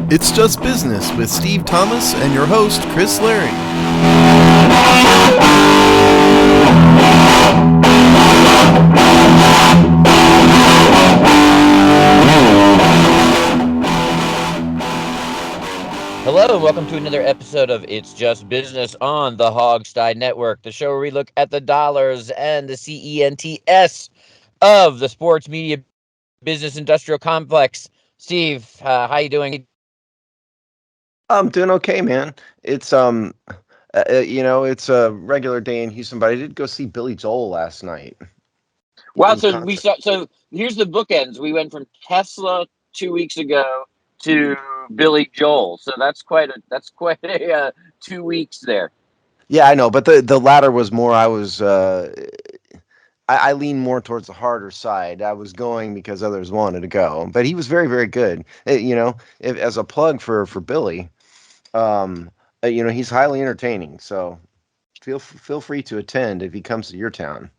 It's Just Business with Steve Thomas and your host, Chris Larry. Hello and welcome to another episode of It's Just Business on the Hogstide Network, the show where we look at the dollars and the CENTS of the sports media business industrial complex. Steve, how you doing? I'm doing okay, man. It's it's a regular day in Houston, but I did go see Billy Joel last night Wow, in so we concert. saw. So here's the bookends. We went from Tesla 2 weeks ago to Billy Joel. So that's quite a 2 weeks there. Yeah, I know, but the latter was more. I lean more towards the harder side. I was going because others wanted to go, but he was very, very good. As a plug for Billy, he's highly entertaining. So feel free to attend if he comes to your town.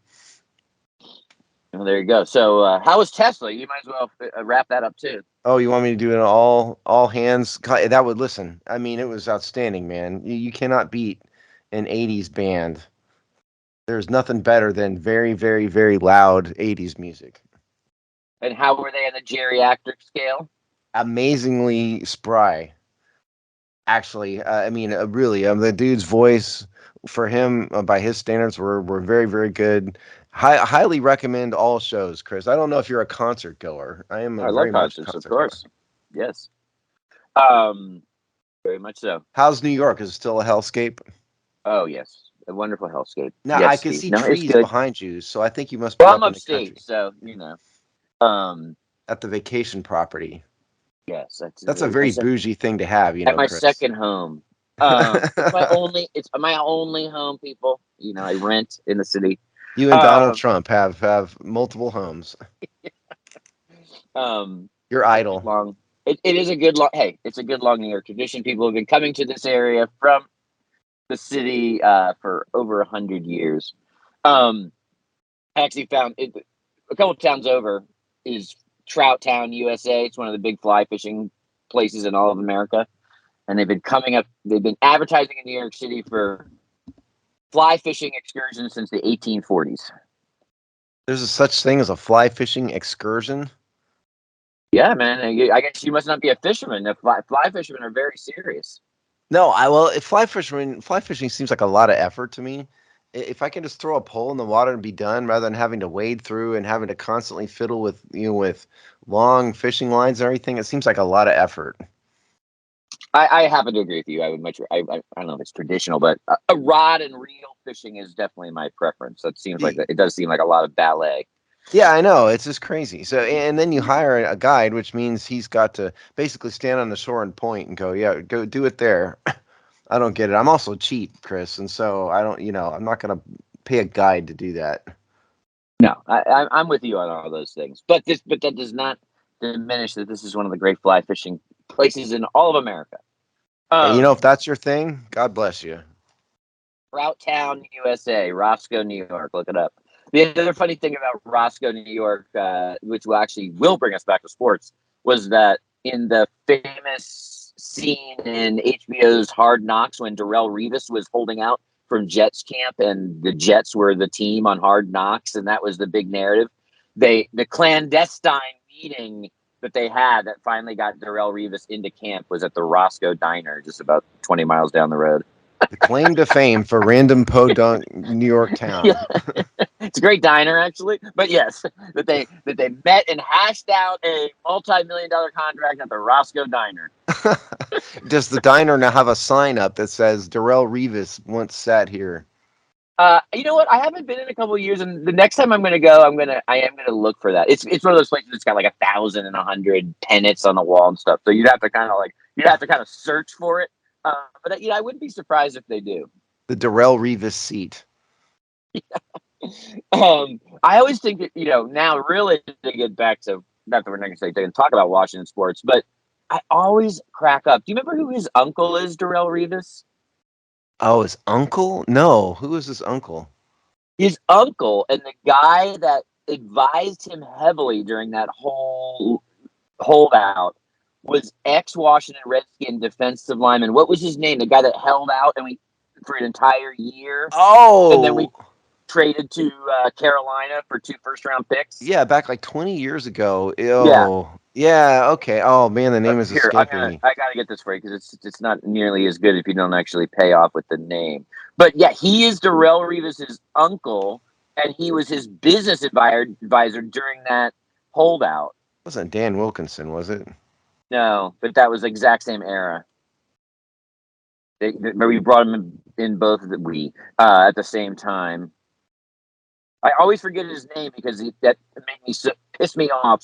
Well, there you go. So how was Tesla? You might as well wrap that up too. Oh, you want me to do it all hands? That would listen. I mean, it was outstanding, man. You cannot beat an '80s band. There's nothing better than very, very, very loud '80s music. And how were they on the geriatric scale? Amazingly spry, actually. Really, the dude's voice for him, by his standards, were very, very good. Highly recommend all shows, Chris. I don't know if you're a concert goer. I am I love very much a concerts, of concert goer. course. Yes. Um, very much so. How's New York? Is it still a hellscape? Oh, yes. A wonderful hellscape. Now Yes, I can Steve. see No, it's trees good. behind you, so I think you must be Well, I'm up in the upstate, country so, Um, at the vacation property. yes, That's a very that's bougie thing to have, at my Chris. second home. It's my only home, people. I rent in the city. You and Donald Um, Trump have multiple homes. Your it's a good idol. long. It is a good long. Hey, it's a good long New York tradition. People have been coming to this area from the city for over 100 years. I actually found it a couple of towns over is Trout Town, USA. It's one of the big fly fishing places in all of America, and they've been coming up. They've been advertising in New York City for fly fishing excursions since the 1840s. There's a such thing as a fly fishing excursion. Yeah, man. I guess you must not be a fisherman. The fly fishermen are very serious. No, fly fishing seems like a lot of effort to me. If I can just throw a pole in the water and be done, rather than having to wade through and having to constantly fiddle with long fishing lines and everything, it seems like a lot of effort. I happen to agree with you. I would much. I don't know if it's traditional, but a rod and reel fishing is definitely my preference. That seems like it does seem like a lot of ballet. Yeah, I know. It's just crazy. So, and then you hire a guide, which means he's got to basically stand on the shore and point and go, yeah, go do it there. I don't get it. I'm also cheap, Chris. And so I don't, I'm not going to pay a guide to do that. No, I'm with you on all those things, but that does not diminish that this is one of the great fly fishing places in all of America. And if that's your thing, God bless you. Trout Town, USA, Roscoe, New York. Look it up. The other funny thing about Roscoe, New York, which will bring us back to sports, was that in the famous scene in HBO's Hard Knocks when Darrelle Revis was holding out from Jets camp and the Jets were the team on Hard Knocks, and that was the big narrative. The clandestine meeting that they had that finally got Darrelle Revis into camp was at the Roscoe Diner, just about 20 miles down the road. The claim to fame for random podunk New York town. Yeah. It's a great diner, actually. But yes, that they met and hashed out a multi-million-dollar contract at the Roscoe Diner. Does the diner now have a sign up that says Darrelle Revis once sat here? You know what? I haven't been in a couple of years, and the next time I'm going to go, I am going to look for that. It's one of those places that's got like 1,000 and 100 pennants on the wall and stuff. So you'd have to kind of search for it. But I wouldn't be surprised if they do. The Darrelle Revis seat. I always think that now really to get back to not that we're not going to say they can talk about Washington sports, but I always crack up. Do you remember who his uncle is, Darrelle Revis? Oh, his uncle? No, who is his uncle? His uncle and the guy that advised him heavily during that whole holdout was ex-Washington Redskin defensive lineman. What was his name? The guy that held out for an entire year, and then we Oh, traded to Carolina for 2 first-round picks. yeah, back like 20 years ago. Yeah. Oh, yeah, okay. Oh man, the name is Here, escaping me. I gotta get this for you because it's not nearly as good if you don't actually pay off with the name. But yeah, he is Darrelle Revis's uncle, and he was his business advisor during that holdout. Wasn't Dan Wilkinson, was it? No, but that was the exact same era. We brought him in both of at the same time. I always forget his name because that made me piss me off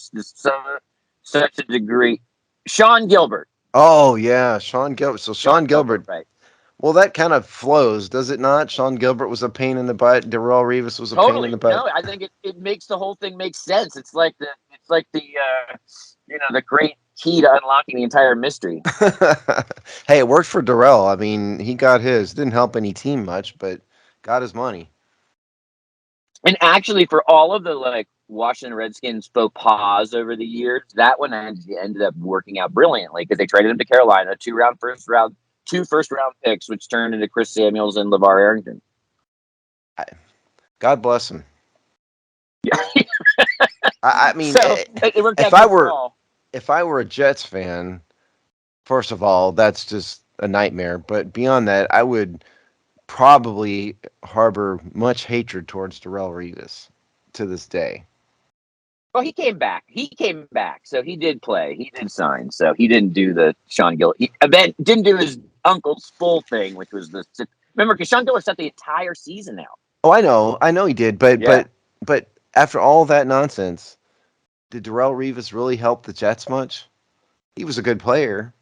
such a degree. Sean Gilbert. Oh yeah, Sean Gilbert. So Sean Gilbert. Right. Well, that kind of flows, does it not? Sean Gilbert was a pain in the butt. Darrelle Revis was a pain in the Totally. butt. No, I think it makes the whole thing make sense. It's like the the great key to unlocking the entire mystery. Hey, it worked for Darrell. I mean, he got his. Didn't help any team much, but got his money. And actually, for all of the Washington Redskins faux pas over the years, that one ended up working out brilliantly because they traded him to Carolina, 2 first round picks, which turned into Chris Samuels and LeVar Arrington. God bless him. Yeah. I mean, so it worked out if I were a Jets fan, first of all, that's just a nightmare. But beyond that, I would probably harbor much hatred towards Darrelle Revis to this day. Well, he came back. So he did play. He did sign. So he didn't do the Sean Gilbert. He didn't do his uncle's full thing, which was remember because Sean Gilbert set the entire season out. Oh, I know he did. But after all that nonsense, did Darrelle Revis really help the Jets much? He was a good player.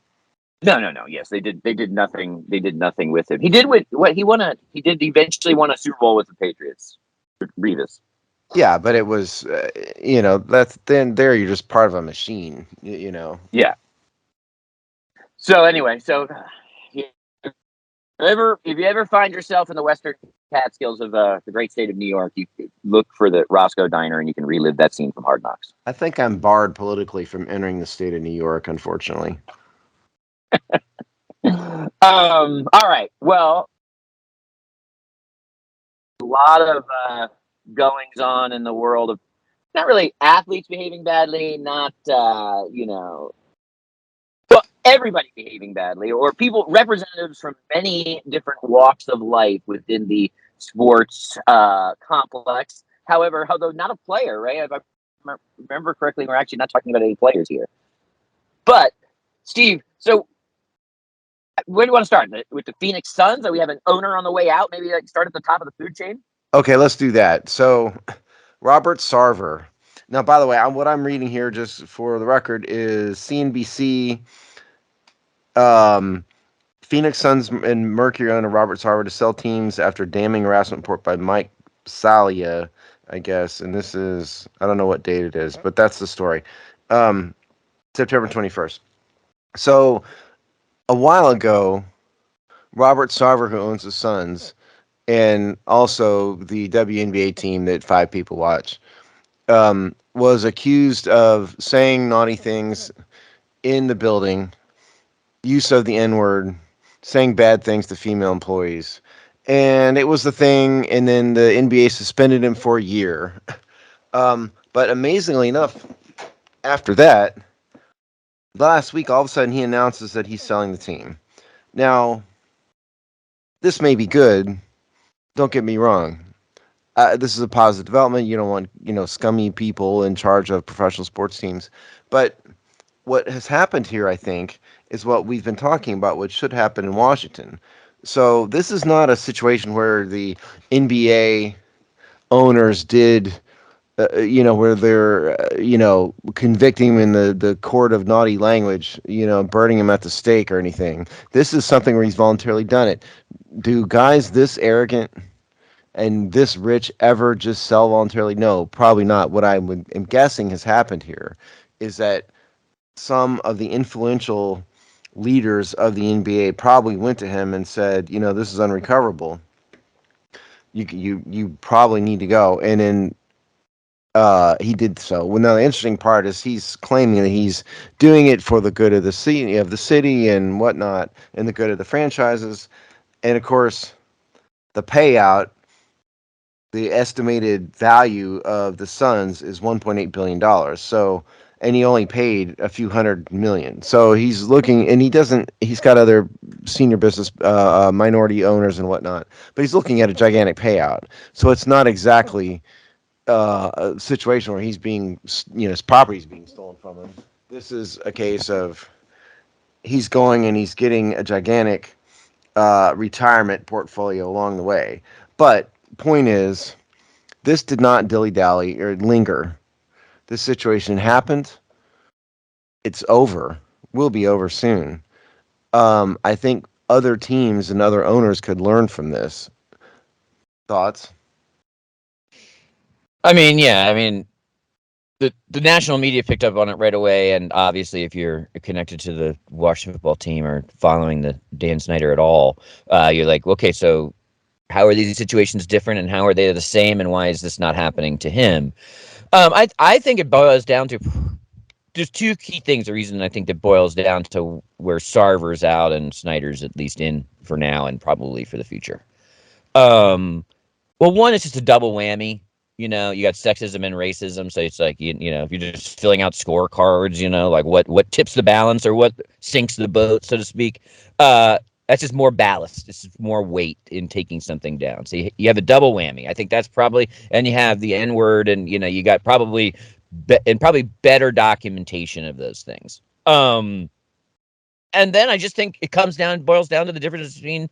No. Yes, they did. They did nothing. They did nothing with him. He did He did eventually won a Super Bowl with the Patriots. Revis. Yeah, but it was, that's then there you're just part of a machine, Yeah. So anyway, if you ever find yourself in the Western Catskills of the great state of New York, you look for the Roscoe Diner and you can relive that scene from Hard Knocks. I think I'm barred politically from entering the state of New York, unfortunately. All right. Well, a lot of goings on in the world of not really athletes behaving badly, not but everybody behaving badly, or representatives from many different walks of life within the sports complex. However, although not a player, right? If I remember correctly, we're actually not talking about any players here. But Steve, so where do you want to start? With the Phoenix Suns? Do we have an owner on the way out? Maybe start at the top of the food chain? Okay, let's do that. So, Robert Sarver. Now, by the way, what I'm reading here, just for the record, is CNBC. Phoenix Suns and Mercury owner Robert Sarver to sell teams after damning harassment report by Mike Salia, I guess. And this is, I don't know what date it is, but that's the story. September 21st. So, a while ago, Robert Sarver, who owns the Suns, and also the WNBA team that 5 people watch, was accused of saying naughty things in the building, use of the N-word, saying bad things to female employees. And it was the thing, and then the NBA suspended him for a year. But amazingly enough, after that, last week, all of a sudden, he announces that he's selling the team. Now, this may be good. Don't get me wrong. This is a positive development. You don't want, scummy people in charge of professional sports teams. But what has happened here, I think, is what we've been talking about, what should happen in Washington. So this is not a situation where the NBA owners did, where they're, convicting him in the court of naughty language, burning him at the stake or anything. This is something where he's voluntarily done it. Do guys this arrogant and this rich ever just sell voluntarily? No, probably not. What am guessing has happened here is that some of the influential leaders of the NBA probably went to him and said, this is unrecoverable. You probably need to go. And then He did so. Well, now the interesting part is he's claiming that he's doing it for the good of the city and whatnot, and the good of the franchises. And of course, the payout, the estimated value of the Suns is $1.8 billion. So, and he only paid a few hundred million. So he's looking, and he doesn't. He's got other senior business minority owners and whatnot, but he's looking at a gigantic payout. So it's not exactly a situation where he's being, his property's being stolen from him. This is a case of he's going and he's getting a gigantic retirement portfolio along the way. But point is, this did not dilly dally or linger. This situation happened. It's over. Will be over soon. I think other teams and other owners could learn from this. Thoughts? I mean, yeah, I mean, the national media picked up on it right away, and obviously, if you're connected to the Washington football team or following the Dan Snyder at all, you're like, okay, so how are these situations different, and how are they the same, and why is this not happening to him? I think it boils down to there's two key things. The reason I think that boils down to where Sarver's out and Snyder's at least in for now and probably for the future. Well, one is just a double whammy. You got sexism and racism, so it's like if you're just filling out scorecards, like what tips the balance or what sinks the boat, so to speak. That's just more ballast. It's just more weight in taking something down. So you have a double whammy. I think that's probably, and you have the N word, and you got probably probably better documentation of those things. And then I just think it boils down to the difference between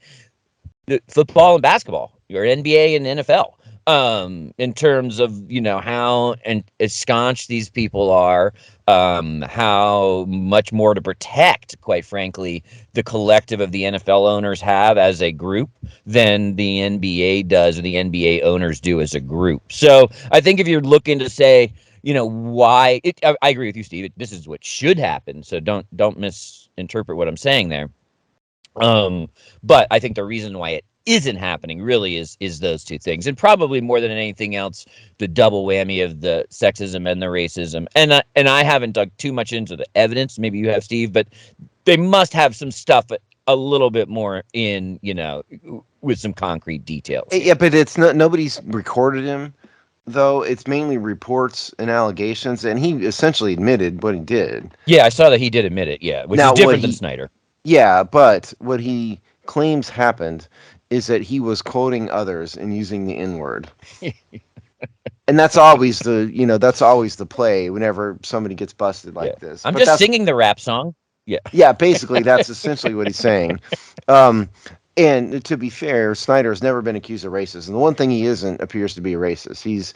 football and basketball, or NBA and NFL, in terms of how and ensconced these people are, how much more to protect, quite frankly, the collective of the NFL owners have as a group than the NBA does, or the NBA owners do as a group. So I think if you're looking to say, why, I agree with you, Steve. This is what should happen. So don't misinterpret what I'm saying there. But I think the reason why it isn't happening really is those two things, and probably more than anything else, the double whammy of the sexism and the racism. And I haven't dug too much into the evidence. Maybe you have, Steve, but they must have some stuff a little bit more in, with some concrete details. Yeah, but it's not. Nobody's recorded him, though. It's mainly reports and allegations, and he essentially admitted what he did. Yeah, I saw that he did admit it. Yeah, which Now, is different than Snyder. Yeah, but what he claims happened is that he was quoting others and using the N word. And that's always the play whenever somebody gets busted like this. I'm just singing the rap song. Yeah, basically that's essentially what he's saying. And to be fair, Snyder has never been accused of racism. The one thing he isn't appears to be a racist. He's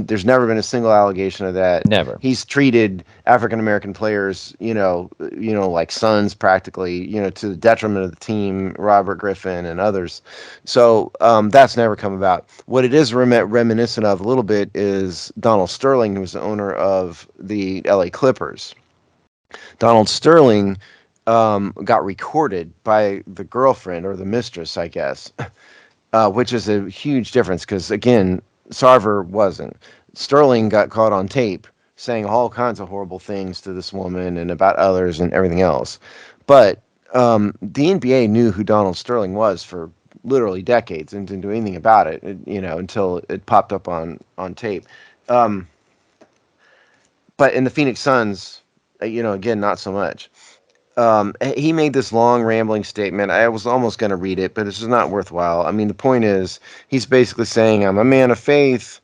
there's never been a single allegation of that. Never. He's treated African American players, like sons practically, to the detriment of the team, Robert Griffin and others. So that's never come about. What it is reminiscent of a little bit is Donald Sterling, who was the owner of the LA Clippers. Donald Sterling got recorded by the girlfriend or the mistress, I guess, which is a huge difference because, again, Sarver wasn't. Sterling got caught on tape saying all kinds of horrible things to this woman and about others and everything else. But the NBA knew who Donald Sterling was for literally decades and didn't do anything about it, until it popped up on tape. But in the Phoenix Suns, again, not so much. He made this long rambling statement. I was almost going to read it, but it's just not worthwhile. I mean, the point is, he's basically saying, "I'm a man of faith."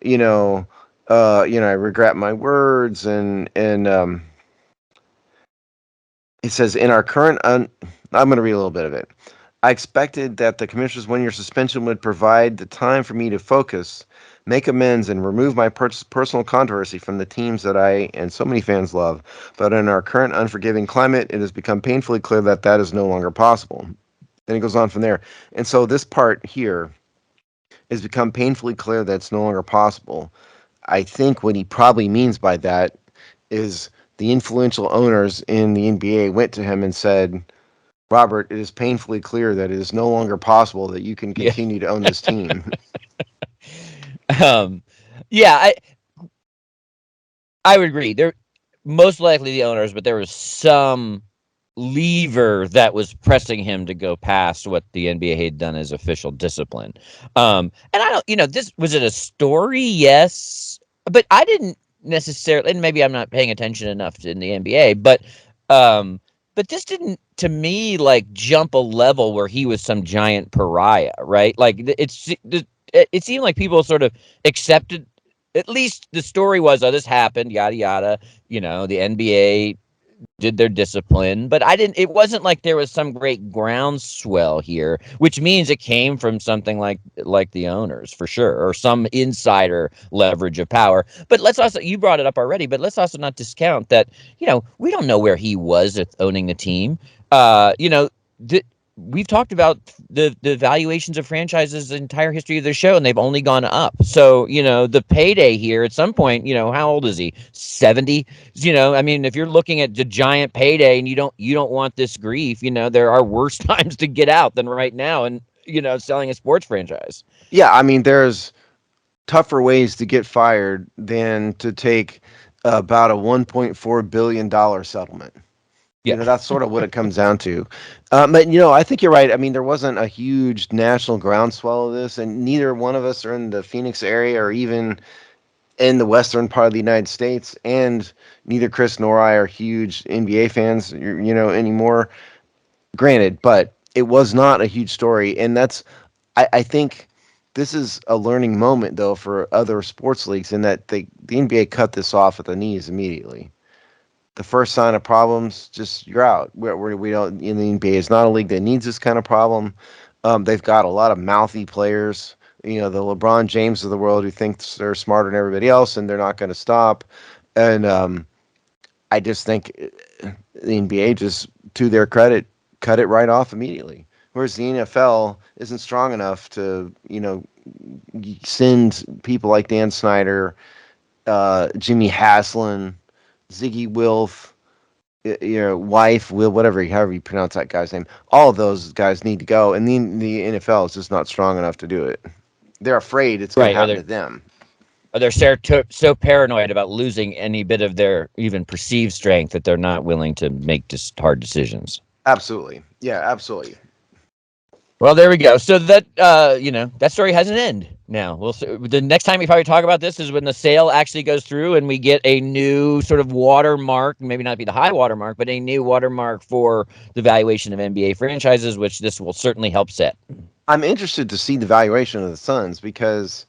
I regret my words, and it says, "In our current," I'm going to read a little bit of it. "I expected that the commissioner's one-year suspension would provide the time for me to focus, make amends, and remove my personal controversy from the teams that I and so many fans love. But in our current unforgiving climate, it has become painfully clear that that is no longer possible." Then he goes on from there. And so this part here has become painfully clear that it's no longer possible. I think what he probably means by that is the influential owners in the NBA went to him and said, "Robert, it is painfully clear that it is no longer possible that you can continue to own this team." I would agree. They're most likely the owners, but there was some lever that was pressing him to go past what the NBA had done as official discipline. And I don't, this was it a story? Yes, but I didn't necessarily, and maybe I'm not paying attention enough in the NBA, but this didn't to me like jump a level where he was some giant pariah, right? Like it seemed like people sort of accepted. At least the story was, oh, this happened, yada yada. The NBA did their discipline, but it wasn't like there was some great groundswell here, which means it came from something like the owners for sure, or some insider leverage of power. But let's also, you brought it up already, but let's also not discount that, we don't know where he was at owning the team. The, we've talked about the valuations of franchises the entire history of the show, and they've only gone up. So the payday here at some point, how old is he? 70. I mean, if you're looking at the giant payday and you don't want this grief, there are worse times to get out than right now, and selling a sports franchise. Yeah, I mean, there's tougher ways to get fired than to take about a $1.4 billion settlement. Yeah. That's sort of what it comes down to. But I think you're right. I mean, there wasn't a huge national groundswell of this, and neither one of us are in the Phoenix area or even in the western part of the United States, and neither Chris nor I are huge NBA fans, anymore. Granted, but it was not a huge story, and I think this is a learning moment though for other sports leagues in that the NBA cut this off at the knees immediately. The first sign of problems, just you're out. We don't in the NBA is not a league that needs this kind of problem. They've got a lot of mouthy players. The LeBron James of the world who thinks they're smarter than everybody else, and they're not going to stop. And I just think the NBA just, to their credit, cut it right off immediately. Whereas the NFL isn't strong enough to, send people like Dan Snyder, Jimmy Haslin, Ziggy Wilf, wife, Will, whatever, however you pronounce that guy's name. All of those guys need to go, and the NFL is just not strong enough to do it. They're afraid it's going to Right. happen to them. They're so paranoid about losing any bit of their even perceived strength that they're not willing to make just hard decisions. Absolutely. Yeah, absolutely. Well, there we go. So that that story has an end now. We'll see. The next time we probably talk about this is when the sale actually goes through and we get a new sort of watermark, maybe not be the high watermark, but a new watermark for the valuation of NBA franchises, which this will certainly help set. I'm interested to see the valuation of the Suns because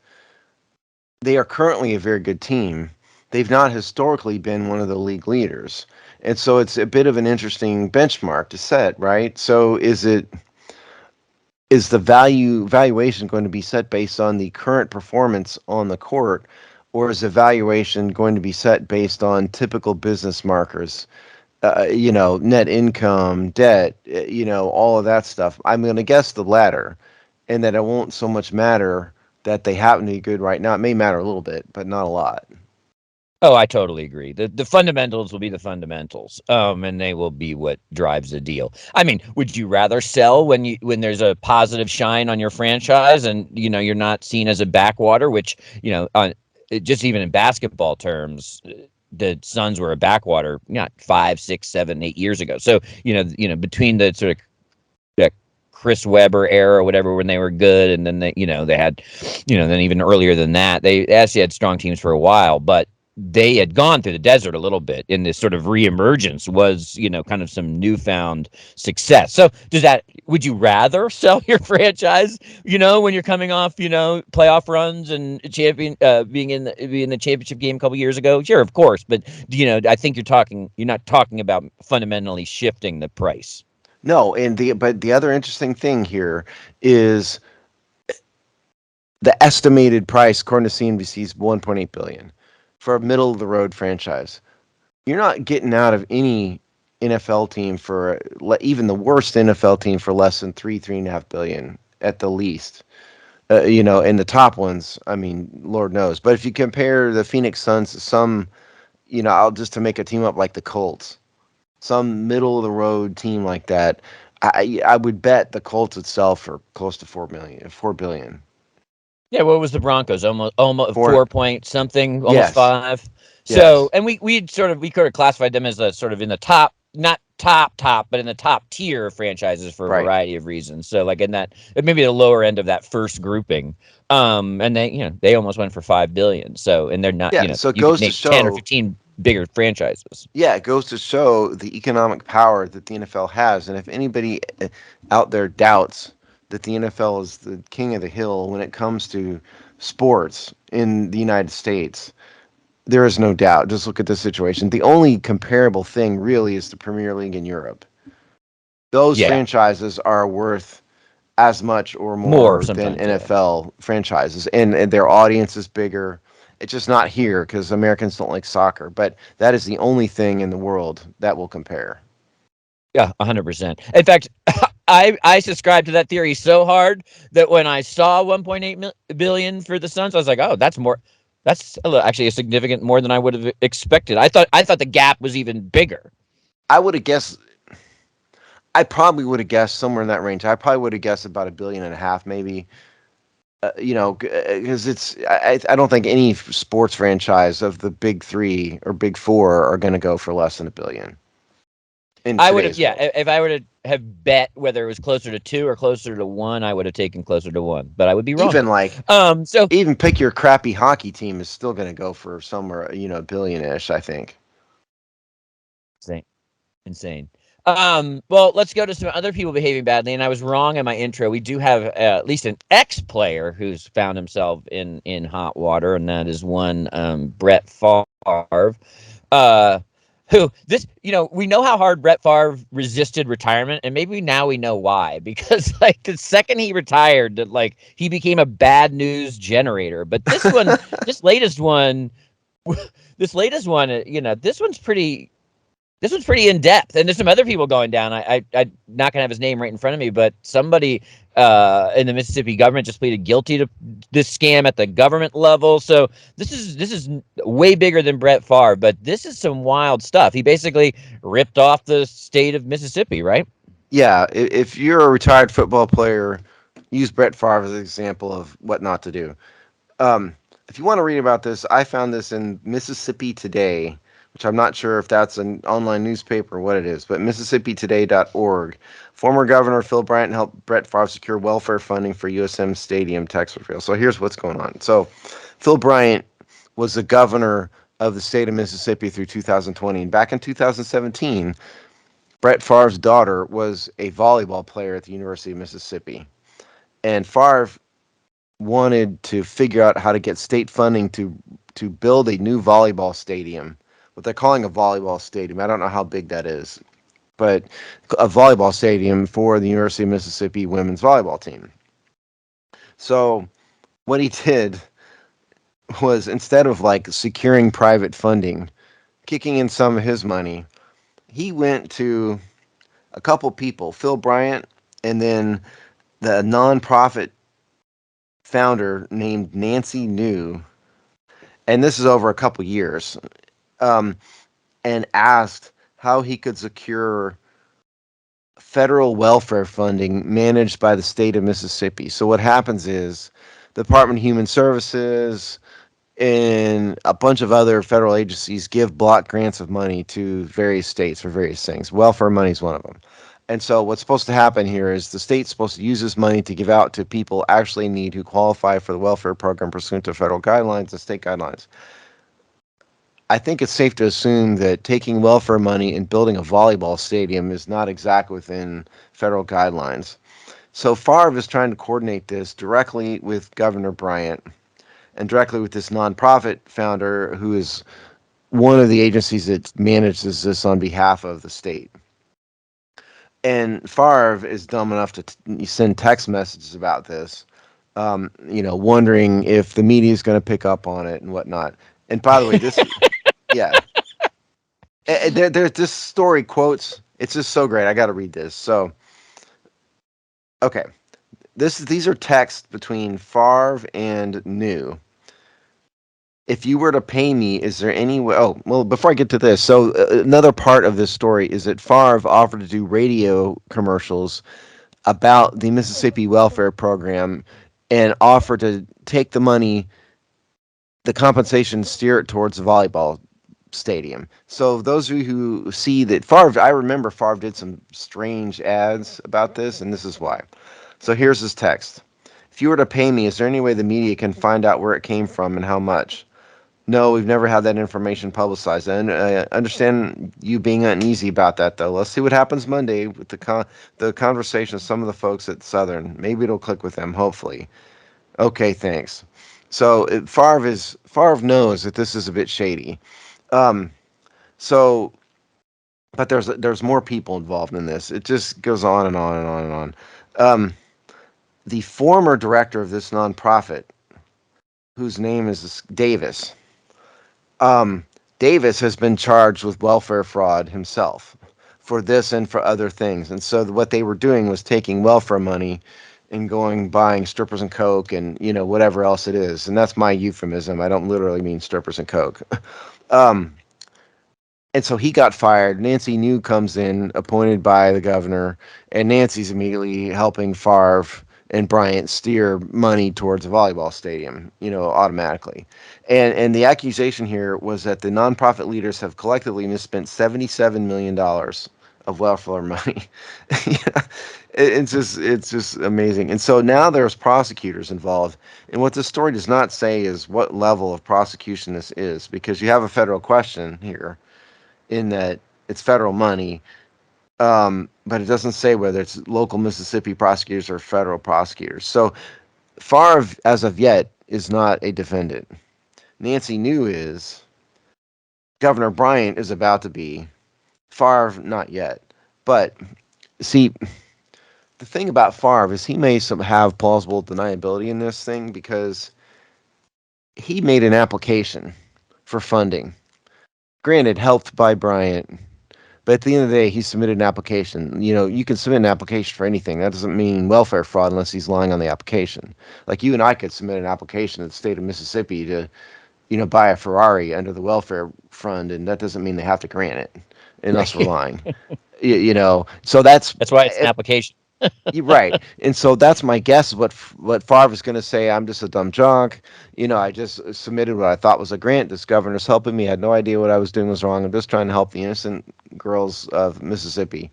they are currently a very good team. They've not historically been one of the league leaders. And so it's a bit of an interesting benchmark to set, right? So is the valuation going to be set based on the current performance on the court, or is the valuation going to be set based on typical business markers? Net income, debt, all of that stuff. I'm going to guess the latter, and that it won't so much matter that they happen to be good right now. It may matter a little bit, but not a lot. Oh, I totally agree. The fundamentals will be the fundamentals, and they will be what drives the deal. I mean, would you rather sell when there's a positive shine on your franchise, and you're not seen as a backwater, which just even in basketball terms, the Suns were a backwater, not 5, 6, 7, 8 years ago. So between the sort of the Chris Webber era or whatever when they were good, and then they had then even earlier than that they actually had strong teams for a while, but they had gone through the desert a little bit, and this sort of reemergence was kind of some newfound success. So would you rather sell your franchise when you're coming off playoff runs and being in the championship game a couple years ago? Sure, of course, but I think you're not talking about fundamentally shifting the price. No, but the other interesting thing here is the estimated price, according to CNBC, is $1.8 billion for a middle of the road franchise. You're not getting out of any NFL team for even the worst NFL team for less than 3.5 billion at the least. And the top ones, I mean, Lord knows. But if you compare the Phoenix Suns to some, I'll just to make a team up like the Colts, some middle of the road team like that, I would bet the Colts itself are close to 4 billion. Yeah, what was the Broncos? Almost 4 point something, almost Yes. 5. So, and we could have classified them as a sort of in the top, not top, but in the top tier of franchises for a Right. variety of reasons. So, like in that, maybe the lower end of that first grouping. And they almost went for 5 billion. So, and they're not, Yeah, so it you could goes to name 10 or show 15 bigger franchises. Yeah, it goes to show the economic power that the NFL has. And if anybody out there doubts that the NFL is the king of the hill when it comes to sports in the United States, there is no doubt. Just look at the situation. The only comparable thing really is the Premier League in Europe. Those Yeah, franchises are worth as much or more more than sometimes. Yeah. NFL franchises, and their audience is bigger. It's just not here because Americans don't like soccer, but that is the only thing in the world that will compare. Yeah, 100%. In fact, I subscribe to that theory so hard that when I saw 1.8 billion for the Suns, I was like, oh, that's more. That's actually a significant more than I would have expected. I thought the gap was even bigger. I would have guessed. I probably would have guessed somewhere in that range. I probably would have guessed about 1.5 billion, maybe. Because I don't think any sports franchise of the big three or big four are going to go for less than 1 billion. I would have, World. if I would have bet whether it was closer to 2 or closer to 1, I would have taken closer to 1, but I would be wrong. Even pick your crappy hockey team is still going to go for somewhere, $1 billion-ish, I think. Insane. Well, let's go to some other people behaving badly. And I was wrong in my intro. We do have at least an ex-player who's found himself in hot water, and that is one Brett Favre. Who this, we know how hard Brett Favre resisted retirement, and maybe now we know why. Because like the second he retired, like he became a bad news generator. But this one, this latest one, this one's pretty. This one's pretty in depth, and there's some other people going down. I'm not gonna have his name right in front of me, but somebody in the Mississippi government just pleaded guilty to this scam at the government level. So this is way bigger than Brett Favre, but this is some wild stuff. He basically ripped off the state of Mississippi, right? Yeah, if you're a retired football player, use Brett Favre as an example of what not to do. If you want to read about this, I found this in Mississippi Today, which I'm not sure if that's an online newspaper or what it is, but MississippiToday.org. Former Governor Phil Bryant helped Brett Favre secure welfare funding for USM Stadium tax repeal. So here's what's going on. So Phil Bryant was the governor of the state of Mississippi through 2020. And back in 2017, Brett Favre's daughter was a volleyball player at the University of Mississippi. And Favre wanted to figure out how to get state funding to build a new volleyball stadium, what they're calling a volleyball stadium. I don't know how big that is, but a volleyball stadium for the University of Mississippi women's volleyball team. So what he did was, instead of like securing private funding, kicking in some of his money, he went to a couple people, Phil Bryant, and then the nonprofit founder named Nancy New, and this is over a couple years, and asked how he could secure federal welfare funding managed by the state of Mississippi. So what happens is the Department of Human Services and a bunch of other federal agencies give block grants of money to various states for various things. Welfare money is one of them. And so what's supposed to happen here is the state's supposed to use this money to give out to people actually in need who qualify for the welfare program pursuant to federal guidelines and state guidelines. I think it's safe to assume that taking welfare money and building a volleyball stadium is not exactly within federal guidelines. So Favre is trying to coordinate this directly with Governor Bryant and directly with this nonprofit founder who is one of the agencies that manages this on behalf of the state. And Favre is dumb enough to send text messages about this, wondering if the media is going to pick up on it and whatnot. And by the way, this, yeah, there's this story quotes. It's just so great. I got to read this. So, okay, these are texts between Favre and New. If you were to pay me, is there any way? Oh, well, before I get to this, so another part of this story is that Favre offered to do radio commercials about the Mississippi welfare program and offer to take the money, the compensation, steer it towards the volleyball stadium. So those of you who see that Favre, I remember Favre did some strange ads about this, and this is why. So here's his text. If you were to pay me, is there any way the media can find out where it came from and how much? No, we've never had that information publicized. And I understand you being uneasy about that, though. Let's see what happens Monday with the conversation with some of the folks at Southern. Maybe it'll click with them, hopefully. Okay, thanks. So Favre knows that this is a bit shady. Um, so, but there's more people involved in this. It just goes on and on and on and on. The former director of this nonprofit, whose name is Davis, um, Davis has been charged with welfare fraud himself for this and for other things. And so what they were doing was taking welfare money and going buying strippers and coke and whatever else it is. And that's my euphemism. I don't literally mean strippers and coke. um, And so he got fired. Nancy New comes in, appointed by the governor, and Nancy's immediately helping Favre and Bryant steer money towards a volleyball stadium, automatically. And the accusation here was that the nonprofit leaders have collectively misspent $77 million of welfare money. Yeah, it's just amazing. And so now there's prosecutors involved. And what this story does not say is what level of prosecution this is, because you have a federal question here in that it's federal money, but it doesn't say whether it's local Mississippi prosecutors or federal prosecutors. So Favre, as of yet, is not a defendant. Nancy New is. Governor Bryant is about to be. Favre, not yet. But see, the thing about Favre is he may have plausible deniability in this thing because he made an application for funding. Granted, helped by Bryant. But at the end of the day, he submitted an application. You can submit an application for anything. That doesn't mean welfare fraud unless he's lying on the application. Like you and I could submit an application to the state of Mississippi to, buy a Ferrari under the welfare fund, and that doesn't mean they have to grant it unless we're lying. So that's why it's an application. You're right. And so that's my guess. What Favre is going to say, I'm just a dumb jock. I just submitted what I thought was a grant. This governor's helping me. I had no idea what I was doing was wrong. I'm just trying to help the innocent girls of Mississippi.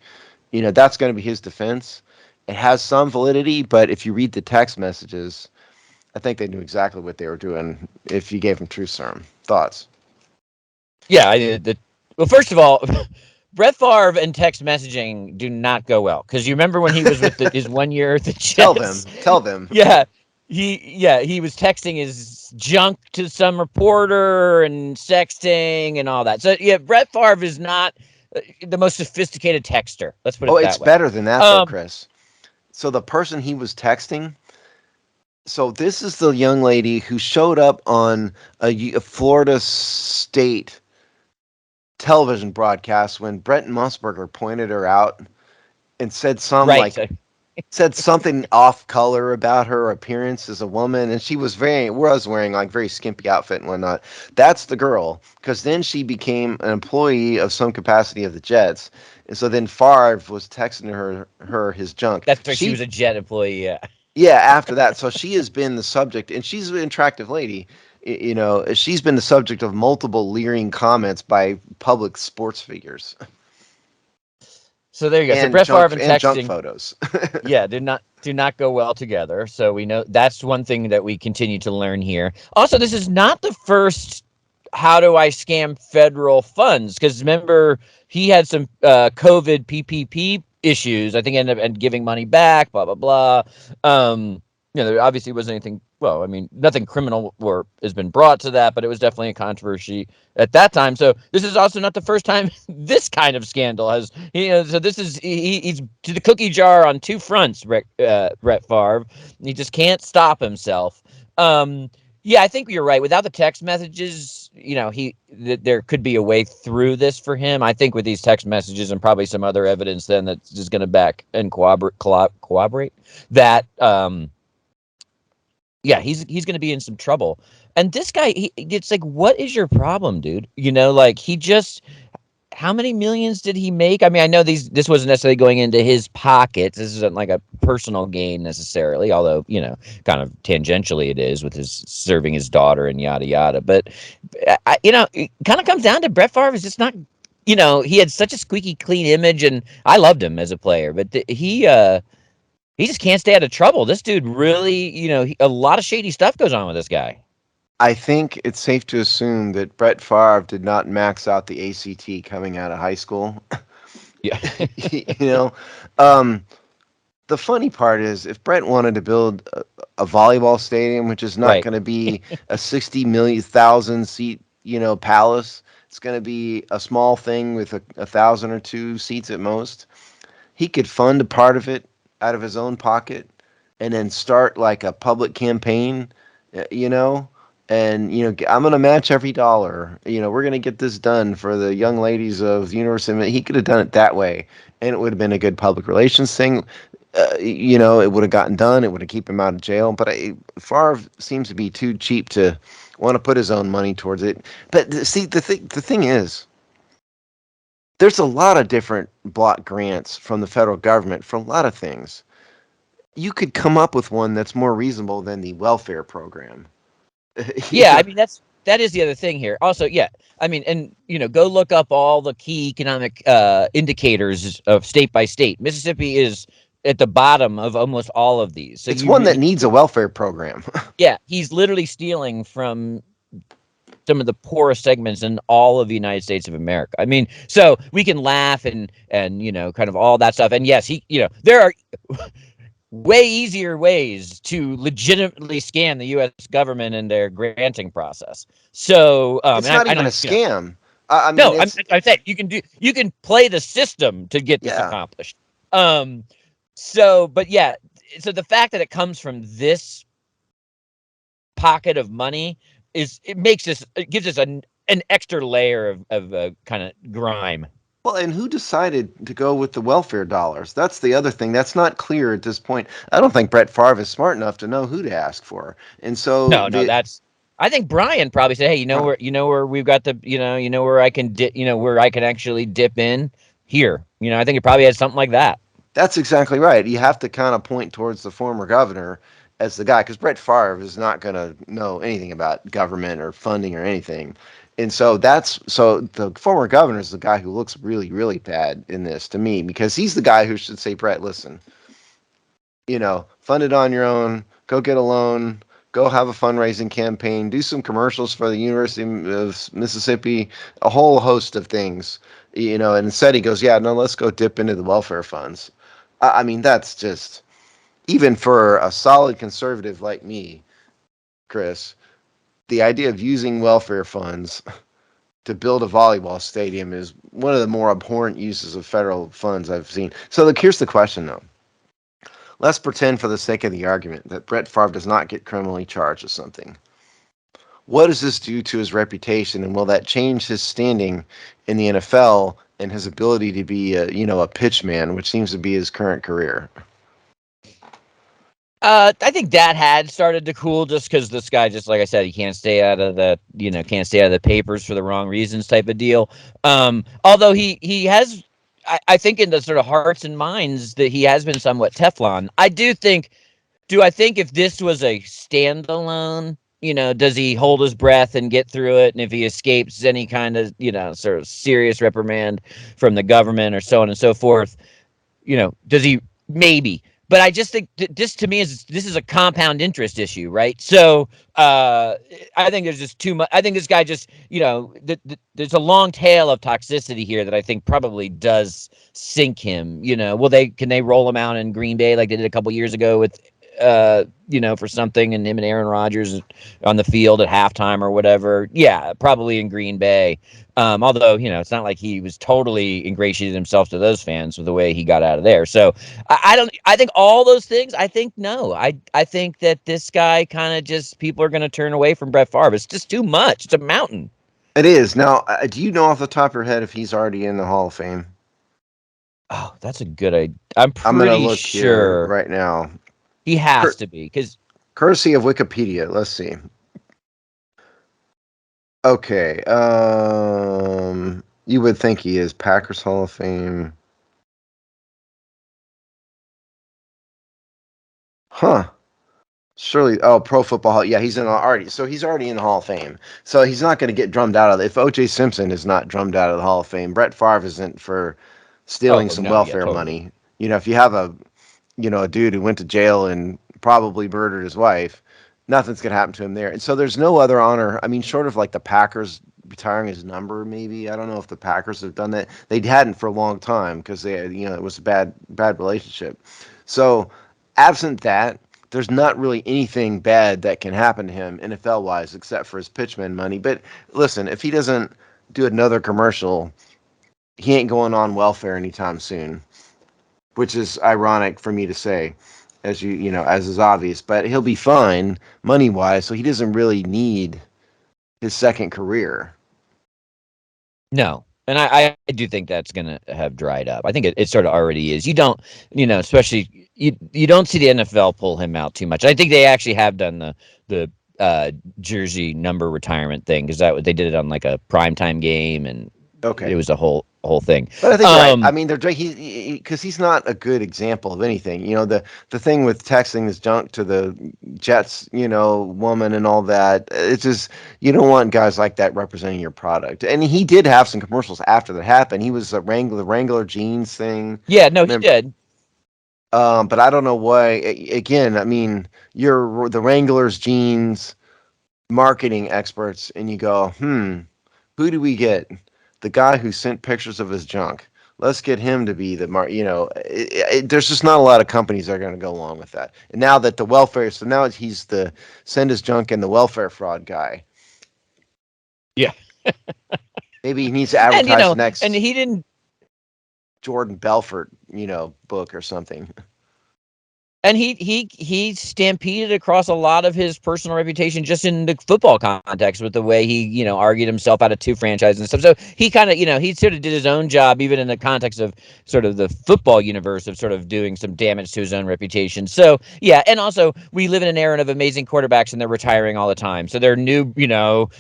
That's going to be his defense. It has some validity, but if you read the text messages, I think they knew exactly what they were doing if you gave them truth serum. Thoughts? Yeah, well, first of all, Brett Favre and text messaging do not go well, because you remember when he was with his 1 year at the Jets? Tell them. Yeah, he was texting his junk to some reporter and sexting and all that. So yeah, Brett Favre is not the most sophisticated texter. Let's put it that way. Oh, it's better than that, though, Chris. So the person he was texting. So this is the young lady who showed up on a Florida State television broadcast when Brent Musburger pointed her out and said said something off color about her appearance as a woman, and she was wearing like very skimpy outfit and whatnot. That's the girl, because then she became an employee of some capacity of the Jets, and so then Favre was texting her his junk. That's right. She was a Jet employee. Yeah. Yeah, after that. So she has been the subject, and she's an attractive lady. She's been the subject of multiple leering comments by public sports figures. So there you go. So Brett Favre and texting, junk photos. yeah, do not go well together. So we know that's one thing that we continue to learn here. Also, this is not the first how do I scam federal funds, because remember he had some COVID PPP issues. I think ended up giving money back, blah, blah, blah. There obviously wasn't anything, well, I mean, nothing criminal has been brought to that, but it was definitely a controversy at that time. So this is also not the first time this kind of scandal has, so this is, he's to the cookie jar on two fronts, Brett Favre. He just can't stop himself. Yeah, I think you're right. Without the text messages, there could be a way through this for him. I think with these text messages and probably some other evidence then that's just going to back and corroborate that, yeah, he's going to be in some trouble. And this guy, it's like, what is your problem, dude? He just, how many millions did he make? I mean, I know this wasn't necessarily going into his pockets. This isn't like a personal gain necessarily, although, kind of tangentially it is with his serving his daughter and yada yada. But it kind of comes down to Brett Favre is just not, he had such a squeaky clean image, and I loved him as a player, but he just can't stay out of trouble. This dude really, a lot of shady stuff goes on with this guy. I think it's safe to assume that Brett Favre did not max out the ACT coming out of high school. Yeah. You know, um, the funny part is if Brett wanted to build a volleyball stadium, which is not Right. going to be a 60,000 seat, palace, it's going to be a small thing with a thousand or two seats at most. He could fund a part of it out of his own pocket and then start like a public campaign, you know, and I'm going to match every dollar. We're going to get this done for the young ladies of the University. He could have done it that way, and it would have been a good public relations thing. It would have gotten done. It would have kept him out of jail. But Favre seems to be too cheap to want to put his own money towards it. But see, the thing is, there's a lot of different block grants from the federal government for a lot of things. You could come up with one that's more reasonable than the welfare program. Yeah, I mean that is the other thing here. Also, yeah, I mean, and go look up all the key economic indicators of state by state. Mississippi is at the bottom of almost all of these. So It's one that needs a welfare program. yeah, he's literally stealing from some of the poorest segments in all of the United States of America. I mean, so we can laugh and kind of all that stuff. And yes, there are way easier ways to legitimately scam the U.S. government and their granting process. So It's not even a scam. I mean, no, I'm saying you can play the system to get this Yeah. accomplished. But yeah, so the fact that it comes from this pocket of money it gives us an extra layer of kind of grime. Well, and who decided to go with the welfare dollars? That's the other thing. That's not clear at this point. I don't think Brett Favre is smart enough to know who to ask for. And so No, that's. I think Brian probably said, "Hey, where we've got the, where I can where I can actually dip in here." I think it probably had something like that. That's exactly right. You have to kind of point towards the former governor as the guy, because Brett Favre is not going to know anything about government or funding or anything. And so the former governor is the guy who looks really, really bad in this to me, because he's the guy who should say, Brett, listen, fund it on your own, go get a loan, go have a fundraising campaign, do some commercials for the University of Mississippi, a whole host of things, and instead he goes, yeah, no, let's go dip into the welfare funds. I mean, that's just, even for a solid conservative like me, Chris, the idea of using welfare funds to build a volleyball stadium is one of the more abhorrent uses of federal funds I've seen. So here's the question, though. Let's pretend, for the sake of the argument, that Brett Favre does not get criminally charged with something. What does this do to his reputation, and will that change his standing in the NFL and his ability to be a pitch man, which seems to be his current career? I think that had started to cool just because this guy, just like I said, he can't stay out of the papers for the wrong reasons type of deal. Although he has, I think in the sort of hearts and minds that he has been somewhat Teflon. I think if this was a standalone, does he hold his breath and get through it? And if he escapes any kind of, sort of serious reprimand from the government or so on and so forth, does he? Maybe. But I just think this to me this is a compound interest issue, right? So I think there's just too much. I think this guy just, there's a long tail of toxicity here that I think probably does sink him. Can they roll him out in Green Bay like they did a couple years ago with, for something, and him and Aaron Rodgers on the field at halftime or whatever? Yeah, probably in Green Bay. Although, it's not like he was totally ingratiated himself to those fans with the way he got out of there. So I think all those things, no. I think that this guy kind of just, people are going to turn away from Brett Favre. It's just too much. It's a mountain. It is. Now, do you know off the top of your head if he's already in the Hall of Fame? Oh, that's a good idea. I'm going to pretty look sure here right now. He has to be, because courtesy of Wikipedia. Let's see. Okay. You would think he is. Packers Hall of Fame. Huh. Surely, Pro Football Hall. Yeah, he's in already. So he's already in the Hall of Fame. So he's not going to get drummed out of. If O.J. Simpson is not drummed out of the Hall of Fame, Brett Favre isn't for stealing Oh some no, yeah, welfare totally. money. If you have a dude who went to jail and probably murdered his wife, nothing's going to happen to him there. And so there's no other honor. I mean, short of like the Packers retiring his number, maybe. I don't know if the Packers have done that. They hadn't for a long time because it was a bad relationship. So absent that, there's not really anything bad that can happen to him NFL wise except for his pitchman money. But listen, if he doesn't do another commercial, he ain't going on welfare anytime soon, which is ironic for me to say, as is obvious. But he'll be fine money wise, so he doesn't really need his second career. No. And I do think that's going to have dried up. I think it sort of already is. You don't, especially you don't see the NFL pull him out too much. I think they actually have done the jersey number retirement thing because they did it on like a primetime game and it Okay. was a whole thing. But I think you're right. I mean, because he's not a good example of anything. The thing with texting his junk to the Jets, woman and all that. It's just you don't want guys like that representing your product. And he did have some commercials after that happened. He was the Wrangler jeans thing. Yeah, no, he did. But I don't know why. Again, I mean, you're the Wranglers jeans marketing experts, and you go, who do we get? The guy who sent pictures of his junk. Let's get him to be the there's just not a lot of companies that are going to go along with that. And now that so now he's the send his junk and the welfare fraud guy. Yeah. Maybe he needs to advertise the next and he didn't Jordan Belfort, book or something. And he stampeded across a lot of his personal reputation just in the football context with the way he, argued himself out of 2 franchises and stuff. So he kind of, he sort of did his own job, even in the context of sort of the football universe of sort of doing some damage to his own reputation. So, yeah. And also we live in an era of amazing quarterbacks and they're retiring all the time. So they're new,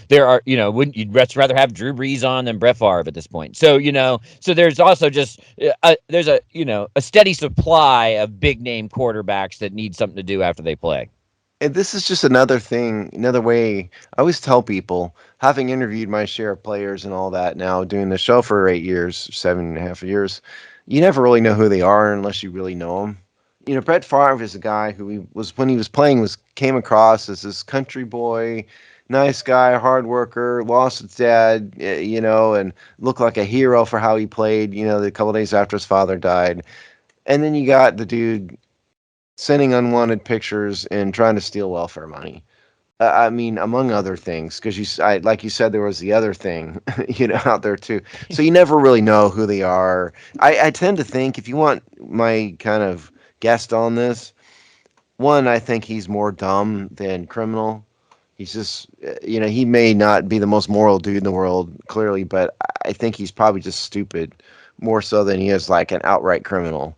there are, wouldn't you rather have Drew Brees on than Brett Favre at this point? So, so there's also just, there's a steady supply of big name quarterbacks that need something to do after they play. And this is just another thing, another way. I always tell people, having interviewed my share of players and all that now, doing the show for 8 years, 7.5 years, you never really know who they are unless you really know them. Brett Favre is a guy who when he was playing, came across as this country boy, nice guy, hard worker, lost his dad, and looked like a hero for how he played, the couple days after his father died. And then you got the dude sending unwanted pictures and trying to steal welfare money. I mean, among other things, because like you said, there was the other thing, out there too. So you never really know who they are. I tend to think, if you want my kind of guest on this, one, I think he's more dumb than criminal. He's just, he may not be the most moral dude in the world, clearly, but I think he's probably just stupid more so than he is like an outright criminal.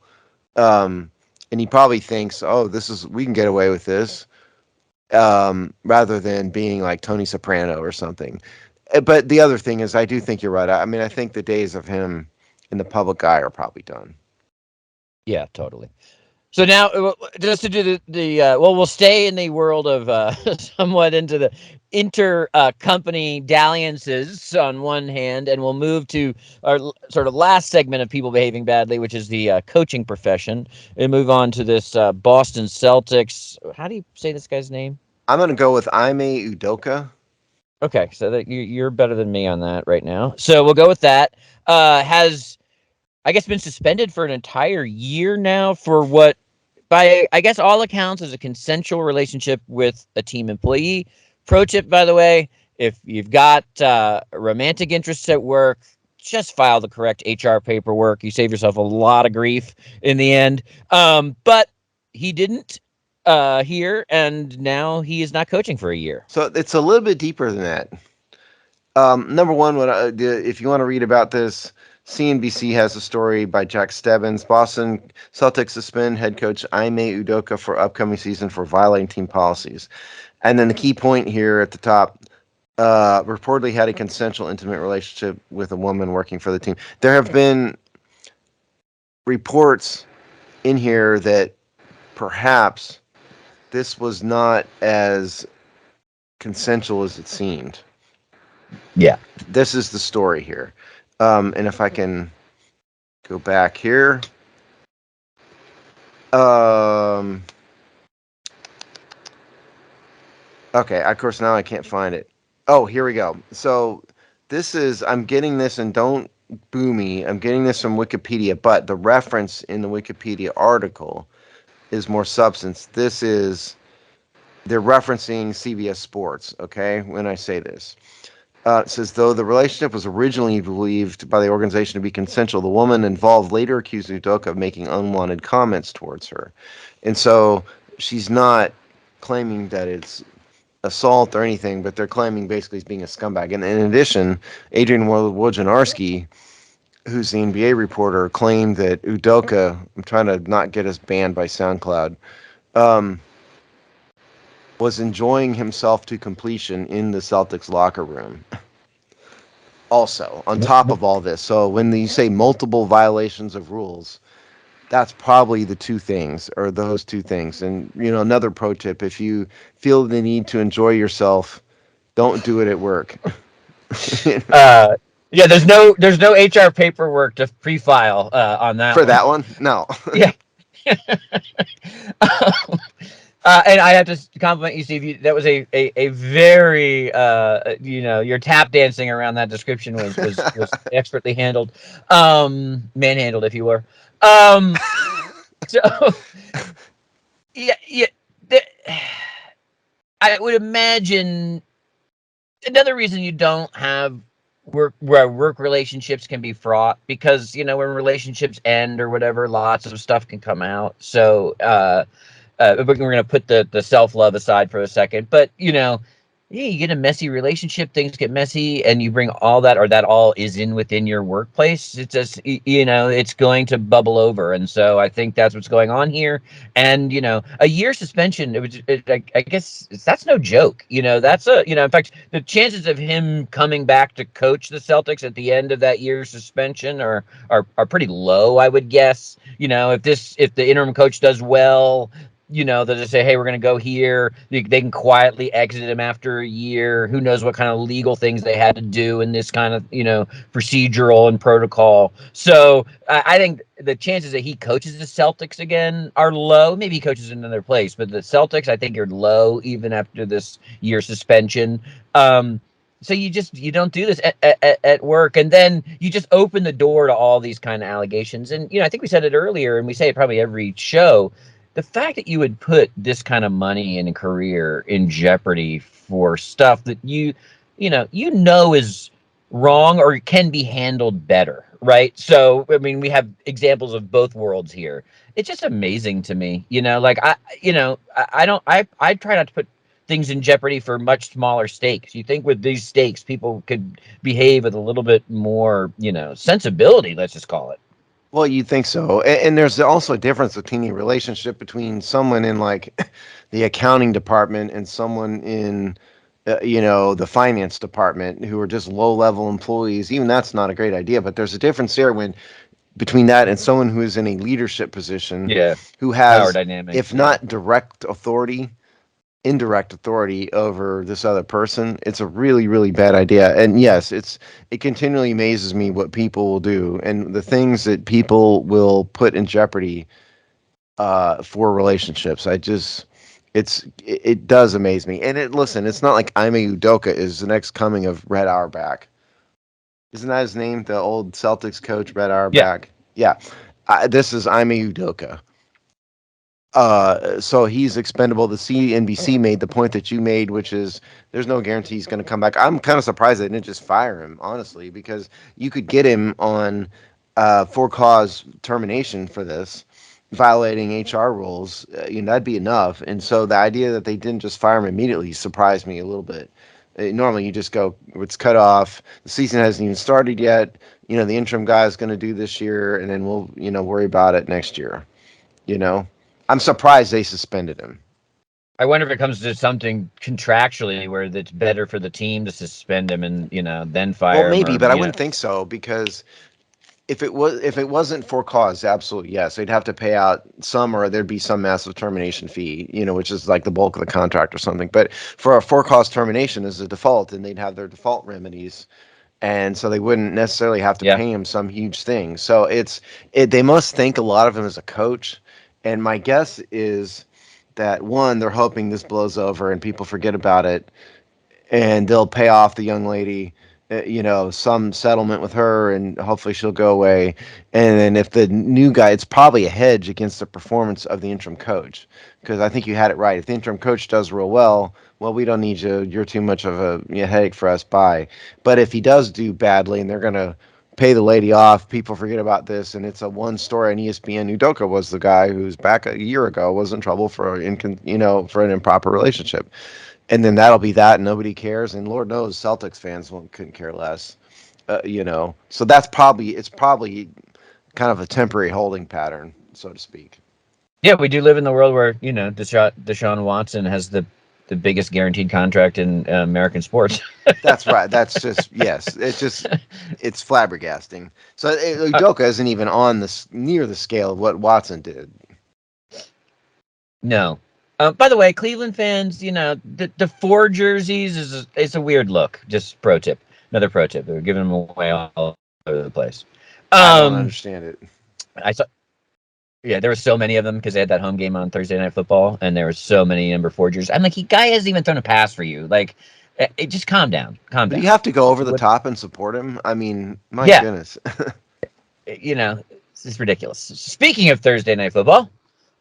And he probably thinks, oh, we can get away with this, rather than being like Tony Soprano or something. But the other thing is, I do think you're right. I mean, I think the days of him in the public eye are probably done. Yeah, totally. So now, just to do we'll stay in the world of somewhat into the company dalliances on one hand, and we'll move to our sort of last segment of people behaving badly, which is the coaching profession, and move on to this Boston Celtics. How do you say this guy's name? I'm going to go with Ime Udoka. Okay, so that you're better than me on that right now. So we'll go with that. Has, I guess, been suspended for an entire year now for what, by I guess all accounts, is a consensual relationship with a team employee. Pro tip, by the way, if you've got romantic interests at work, just file the correct HR paperwork. You save yourself a lot of grief in the end. But he didn't here, and now he is not coaching for a year. So it's a little bit deeper than that. Number one, if you want to read about this, CNBC has a story by Jack Stebbins. Boston Celtics suspend head coach Ime Udoka for upcoming season for violating team policies. And then the key point here at the top, reportedly had a consensual intimate relationship with a woman working for the team. There have been reports in here that perhaps this was not as consensual as it seemed. Yeah. This is the story here. And if I can go back here. Okay, of course now I can't find it. Oh, here we go. So this is, I'm getting this, and don't boo me, I'm getting this from Wikipedia, but the reference in the Wikipedia article is more substance. This is, they're referencing CBS Sports, okay, when I say this. It says, though the relationship was originally believed by the organization to be consensual, the woman involved later accused Udoka of making unwanted comments towards her. And so she's not claiming that it's assault or anything, but they're claiming basically he's being a scumbag. And in addition, Adrian Wojnarowski, who's the NBA reporter, claimed that Udoka, I'm trying to not get us banned by SoundCloud, was enjoying himself to completion in the Celtics locker room. Also, on top of all this, so when you say multiple violations of rules, that's probably the two things, or those two things. And, another pro tip, if you feel the need to enjoy yourself, don't do it at work. Yeah, there's no HR paperwork to pre-file on that For one. that one? No. Yeah. And I have to compliment you, Steve. That was a very your tap dancing around that description was expertly handled, manhandled, if you were. So yeah. The, I would imagine another reason you don't have work relationships can be fraught because when relationships end or whatever, lots of stuff can come out. So we're going to put the self-love aside for a second, but yeah, you get a messy relationship, things get messy, and you bring all that, or that all is within your workplace. It's just, it's going to bubble over. And so I think that's what's going on here. And, a year suspension, I guess that's no joke. That's in fact, the chances of him coming back to coach the Celtics at the end of that year's suspension are pretty low, I would guess. If the interim coach does well, they'll just say, hey, we're going to go here. They can quietly exit him after a year. Who knows what kind of legal things they had to do in this kind of, procedural and protocol. So I think the chances that he coaches the Celtics again are low. Maybe he coaches in another place, but the Celtics, I think, are low even after this year suspension. So you don't do this at work, and then you just open the door to all these kind of allegations. And I think we said it earlier, and we say it probably every show. The fact that you would put this kind of money and a career in jeopardy for stuff that you is wrong or can be handled better, right? So I mean, we have examples of both worlds here. It's just amazing to me, like I try not to put things in jeopardy for much smaller stakes. You think with these stakes, people could behave with a little bit more, sensibility, let's just call it. Well, you think so. And there's also a difference between the relationship between someone in like the accounting department and someone in, the finance department who are just low level employees. Even that's not a great idea, but there's a difference there between that and someone who is in a leadership position, Yeah. who Power has, dynamics. if not direct authority, indirect authority over this other person. It's a really, really bad idea. And yes, it continually amazes me what people will do and the things that people will put in jeopardy for relationships. It does amaze me. And listen, it's not like Ime Udoka is the next coming of Red Auerbach. Isn't that his name? The old Celtics coach, Red Auerbach. Yeah. This is Ime Udoka. So he's expendable. The CNBC made the point that you made, which is there's no guarantee he's going to come back. I'm kind of surprised they didn't just fire him, honestly, because you could get him on for cause termination for this, violating HR rules. That'd be enough. And so the idea that they didn't just fire him immediately surprised me a little bit. Normally you just go, it's cut off. The season hasn't even started yet. The interim guy is going to do this year, and then we'll, worry about it next year. I'm surprised they suspended him. I wonder if it comes to something contractually where it's better for the team to suspend him and then Well, fire him. maybe, Or but I wouldn't think so because if it wasn't for cause, absolutely yes, they'd have to pay out some, or there'd be some massive termination fee, which is like the bulk of the contract or something. But for a for cause termination as a default, and they'd have their default remedies, and so they wouldn't necessarily have to Yeah. pay him some huge thing. So they must think a lot of him as a coach, and my guess is that one, they're hoping this blows over and people forget about it, and they'll pay off the young lady, some settlement with her, and hopefully she'll go away. And then if the new guy, it's probably a hedge against the performance of the interim coach, because I think you had it right. If the interim coach does real well, we don't need you. You're too much of a headache for us. Bye. But if he does do badly, and they're gonna pay the lady off, people forget about this, and it's a one story on ESPN. Udoka was the guy who's back a year ago was in trouble for for an improper relationship, and then that'll be that, and nobody cares, and Lord knows Celtics fans couldn't care less, So it's probably kind of a temporary holding pattern, so to speak. Yeah, we do live in the world where Deshaun Watson has the biggest guaranteed contract in American sports. That's right. That's just yes. It's flabbergasting. So Udoka isn't even on near the scale of what Watson did. No. By the way, Cleveland fans, the 4 jerseys is a weird look. Just pro tip. Another pro tip. They're giving them away all over the place. I don't understand it. I saw. Yeah, there were so many of them because they had that home game on Thursday Night Football, and there were so many number 4 jerseys. I'm like, guy hasn't even thrown a pass for you. Like, just calm down. Calm But down. you have to go over the top and support him. I mean, my goodness. It's ridiculous. Speaking of Thursday Night Football,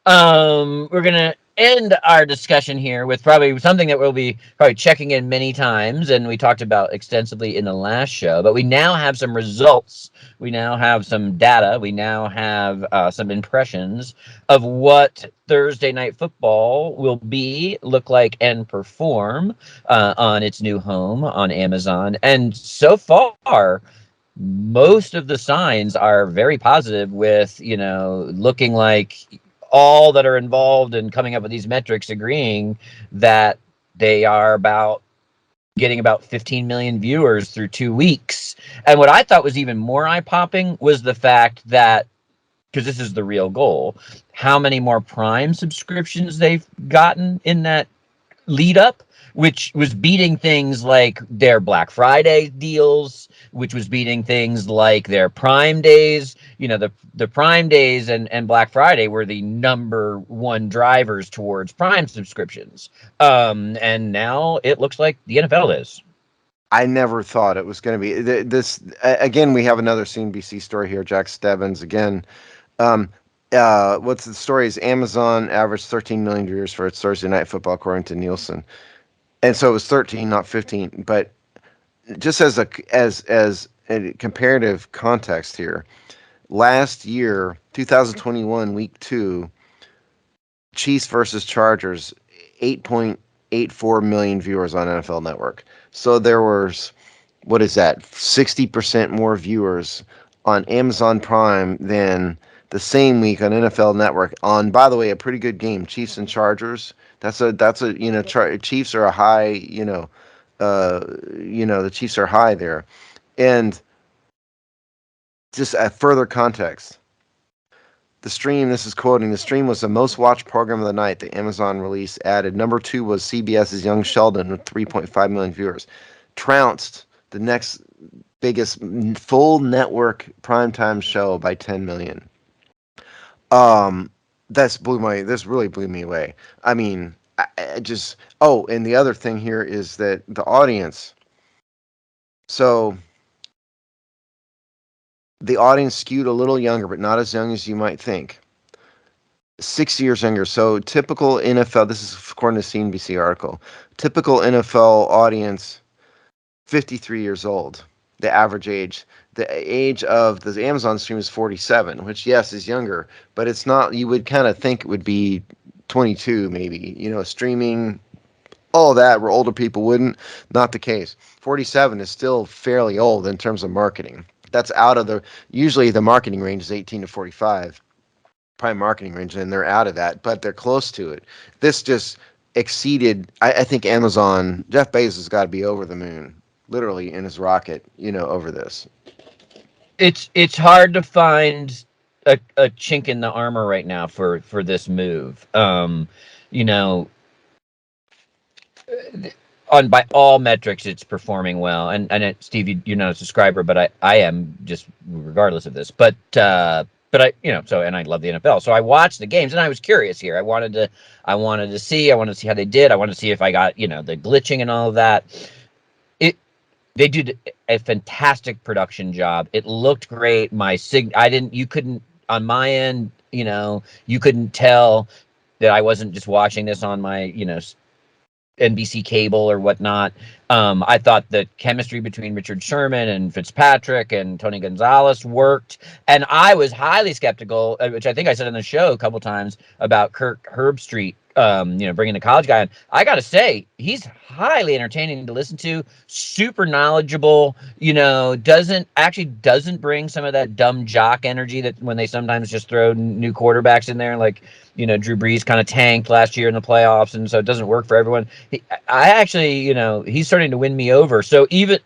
we're gonna end our discussion here with probably something that we'll be probably checking in many times, and we talked about extensively in the last show. But we now have some results. We now have some data. We now have some impressions of what Thursday Night Football will look like, and perform on its new home on Amazon. And so far, most of the signs are very positive, with looking like all that are involved in coming up with these metrics agreeing that they are getting about 15 million viewers through 2 weeks. And what I thought was even more eye-popping was the fact that, because this is the real goal, how many more Prime subscriptions they've gotten in that lead up, which was beating things like their Black Friday deals, which was beating things like their Prime days. The Prime days and Black Friday were the number one drivers towards Prime subscriptions. And now it looks like the NFL is. I never thought it was going to be this. Again, we have another CNBC story here. Jack Stebbins again. What's the story is Amazon averaged 13 million viewers for its Thursday Night Football, according to Nielsen. And so it was 13, not 15. But just as a comparative context here, last year, 2021, week 2, Chiefs versus Chargers, 8.84 million viewers on NFL Network. So there was, what is that, 60% more viewers on Amazon Prime than the same week on NFL Network on, by the way, a pretty good game, Chiefs and Chargers. Chiefs are a high, the Chiefs are high there. And just a further context, the stream was the most watched program of the night. The Amazon release added. Number 2 was CBS's Young Sheldon with 3.5 million viewers. Trounced the next biggest full network primetime show by 10 million. This really blew me away. I mean, and the other thing here is that the audience. So the audience skewed a little younger, but not as young as you might think. 6 years younger. So typical NFL, this is according to CNBC article, typical NFL audience, 53 years old, the average age. The age of the Amazon stream is 47, which, yes, is younger, but it's not, you would kind of think it would be 22 maybe, streaming, all that, where older people wouldn't. Not the case. 47 is still fairly old in terms of marketing. That's usually the marketing range is 18 to 45, prime marketing range, and they're out of that, but they're close to it. This just exceeded. I think Amazon, Jeff Bezos has got to be over the moon, literally in his rocket, over this. It's hard to find a chink in the armor right now for this move. You know, on by all metrics, it's performing well. And Steve, you're not a subscriber, but I am, just regardless of this. But I, so, and I love the NFL, so I watched the games, and I was curious here. I wanted to see how they did. I wanted to see if I got the glitching and all of that. They did a fantastic production job. It looked great. You couldn't, on my end, you couldn't tell that I wasn't just watching this on my, NBC cable or whatnot. I thought the chemistry between Richard Sherman and Fitzpatrick and Tony Gonzalez worked, and I was highly skeptical, which I think I said on the show a couple times, about Kirk Herbstreit. Bringing the college guy on. I got to say, he's highly entertaining to listen to. Super knowledgeable. Doesn't bring some of that dumb jock energy that when they sometimes just throw new quarterbacks in there, like Drew Brees kind of tanked last year in the playoffs, and so it doesn't work for everyone. He's starting to win me over. So even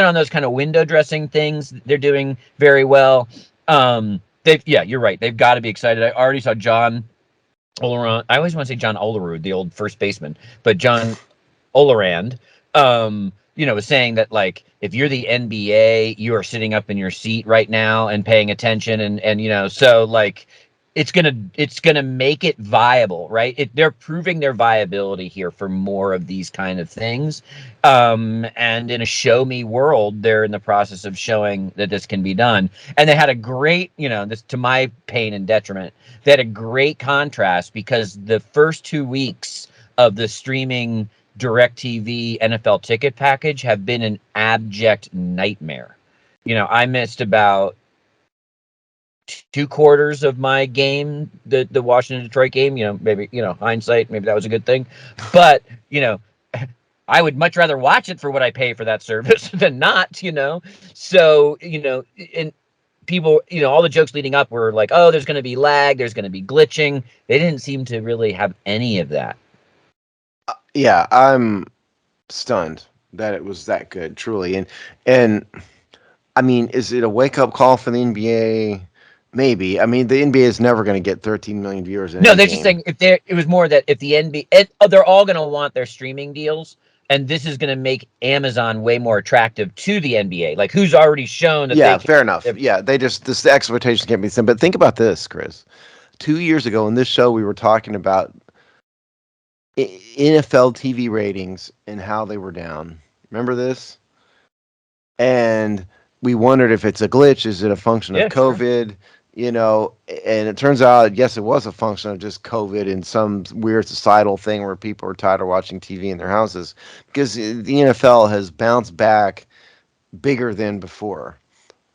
on those kind of window dressing things, they're doing very well. You're right. They've got to be excited. I already saw John Olerand. I always want to say John Olerud, the old first baseman, but John Olerand, was saying that, like, if you're the NBA, you are sitting up in your seat right now and paying attention, and so like it's gonna make it viable, right? They're proving their viability here for more of these kind of things, and in a show me world, they're in the process of showing that this can be done. And they had a great, this, to my pain and detriment, they had a great contrast, because the first 2 weeks of the streaming DirecTV NFL ticket package have been an abject nightmare. I missed about 2 quarters of my game, the Washington Detroit game. Maybe hindsight, maybe that was a good thing, but I would much rather watch it for what I pay for that service than not. So and people, all the jokes leading up were like, oh, there's going to be lag, there's going to be glitching. They didn't seem to really have any of that. Yeah, I'm stunned that it was that good, truly. And I mean, is it a wake up call for the NBA? Maybe. I mean, the NBA is never going to get 13 million viewers. No, they're just saying it was more that if the NBA, they're all going to want their streaming deals, and this is going to make Amazon way more attractive to the NBA. Like, who's already shown that? Yeah, fair enough. Yeah, the expectations can't be the same. But think about this, Chris. 2 years ago in this show, we were talking about NFL TV ratings and how they were down. Remember this? And we wondered if it's a glitch. Is it a function of COVID? Sure. And it turns out, yes, it was a function of just COVID and some weird societal thing where people are tired of watching TV in their houses, because the NFL has bounced back bigger than before.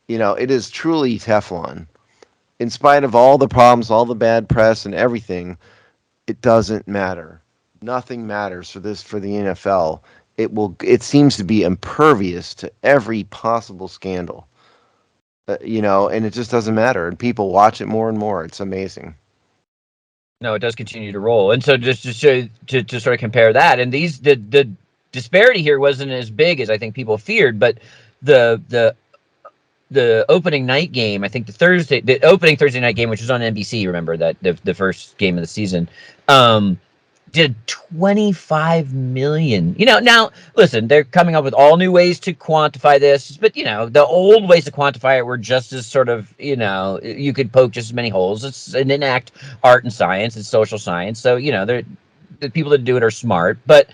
It is truly Teflon. In spite of all the problems, all the bad press and everything, it doesn't matter. Nothing matters for the NFL. It seems to be impervious to every possible scandal. And it just doesn't matter. And people watch it more and more. It's amazing. No, it does continue to roll. And so just to show, to sort of compare that, and the disparity here wasn't as big as I think people feared, but the opening night game, I think the opening Thursday night game, which was on NBC, remember that the first game of the season, did 25 million. Now listen, they're coming up with all new ways to quantify this, but the old ways to quantify it were just as sort of, you could poke just as many holes. It's an inact art and science, it's social science. So, the people that do it are smart, but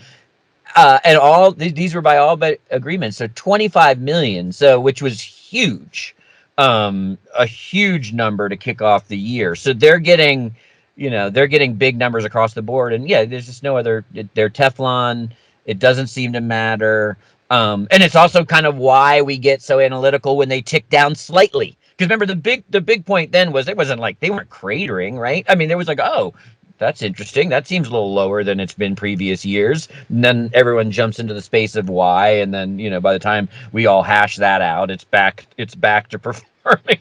and all these were by all but agreement. So 25 million, which was huge, a huge number to kick off the year. So they're getting big numbers across the board, and there's just no other. They're Teflon. It doesn't seem to matter, and it's also kind of why we get so analytical when they tick down slightly. Because remember, the big point then was it wasn't like they weren't cratering, right? I mean, there was like, oh, that's interesting. That seems a little lower than it's been previous years. And then everyone jumps into the space of why, and then by the time we all hash that out, it's back to performing,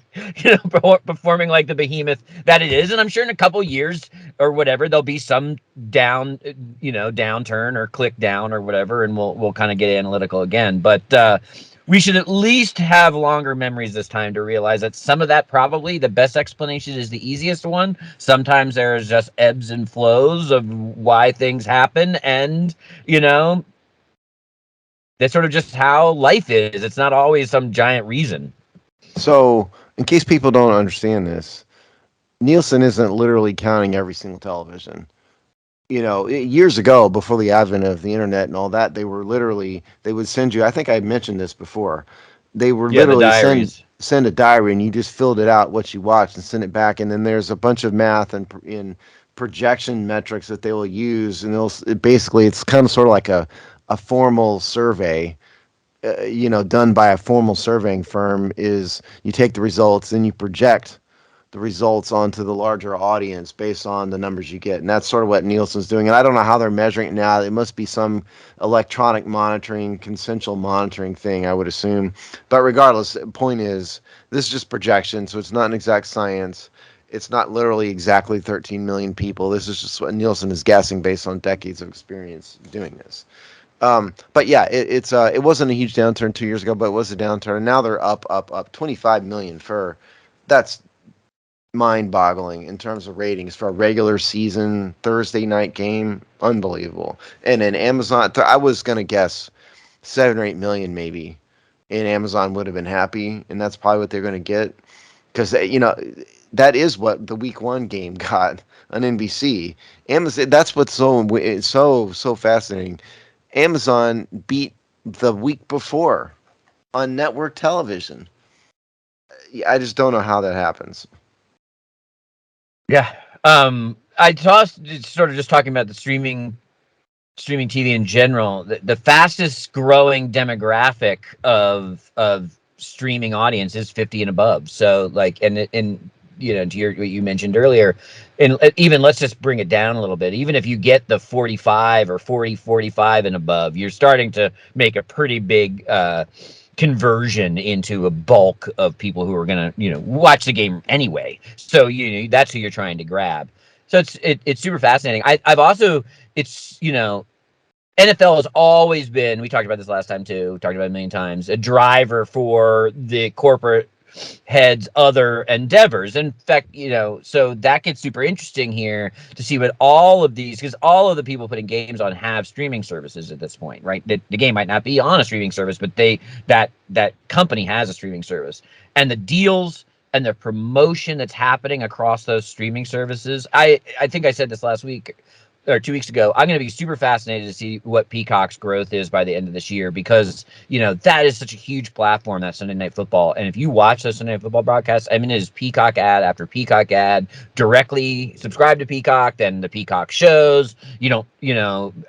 performing like the behemoth that it is. And I'm sure in a couple years or whatever, there'll be some downturn or click down or whatever, and we'll kind of get analytical again. But we should at least have longer memories this time to realize that some of that, probably the best explanation, is the easiest one. Sometimes there's just ebbs and flows of why things happen, and that's sort of just how life is. It's not always some giant reason. So, in case people don't understand this, Nielsen isn't literally counting every single television. Years ago, before the advent of the internet and all that, they would send you. I think I mentioned this before. They were Yeah, the literally diaries. send a diary, and you just filled it out what you watched and send it back. And then there's a bunch of math and in projection metrics that they will use, and it's kind of sort of like a formal survey. Done by a formal surveying firm. Is you take the results and you project the results onto the larger audience based on the numbers you get. And that's sort of what Nielsen's doing. And I don't know how they're measuring it now. It must be some electronic monitoring, consensual monitoring thing, I would assume. But regardless, the point is, this is just projection, so it's not an exact science. It's not literally exactly 13 million people. This is just what Nielsen is guessing based on decades of experience doing this. But yeah, it wasn't a huge downturn 2 years ago, but it was a downturn. And now they're up 25 million for that's mind-boggling in terms of ratings for a regular season Thursday night game. Unbelievable. And then Amazon, I was gonna guess 7 or 8 million maybe, and Amazon would have been happy, and that's probably what they're gonna get because that is what the week one game got on NBC. Amazon. That's what's so fascinating. Amazon beat the week before on network television. I just don't know how that happens. Yeah. I tossed sort of just talking about the streaming TV in general. The fastest growing demographic of streaming audience is 50 and above. So like, and to what you mentioned earlier, and even let's just bring it down a little bit. Even if you get the 45 or 45 and above, you're starting to make a pretty big conversion into a bulk of people who are going to watch the game anyway. So that's who you're trying to grab. So it's super fascinating. I've also, it's NFL has always been, we talked about this last time too, we talked about it a million times, a driver for the corporate heads' other endeavors. In fact, so that gets super interesting here to see what all of these, because all of the people putting games on have streaming services at this point, right? The game might not be on a streaming service, but that company has a streaming service. And the deals and the promotion that's happening across those streaming services. I think I said this last week or 2 weeks ago. I'm going to be super fascinated to see what Peacock's growth is by the end of this year, because that is such a huge platform, that Sunday Night Football. And if you watch those Sunday Night Football broadcasts, I mean, it is Peacock ad after Peacock ad. Directly subscribe to Peacock, then the Peacock shows. You don't,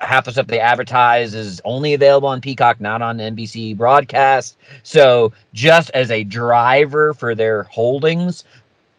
half the stuff they advertise is only available on Peacock, not on NBC broadcast. So just as a driver for their holdings,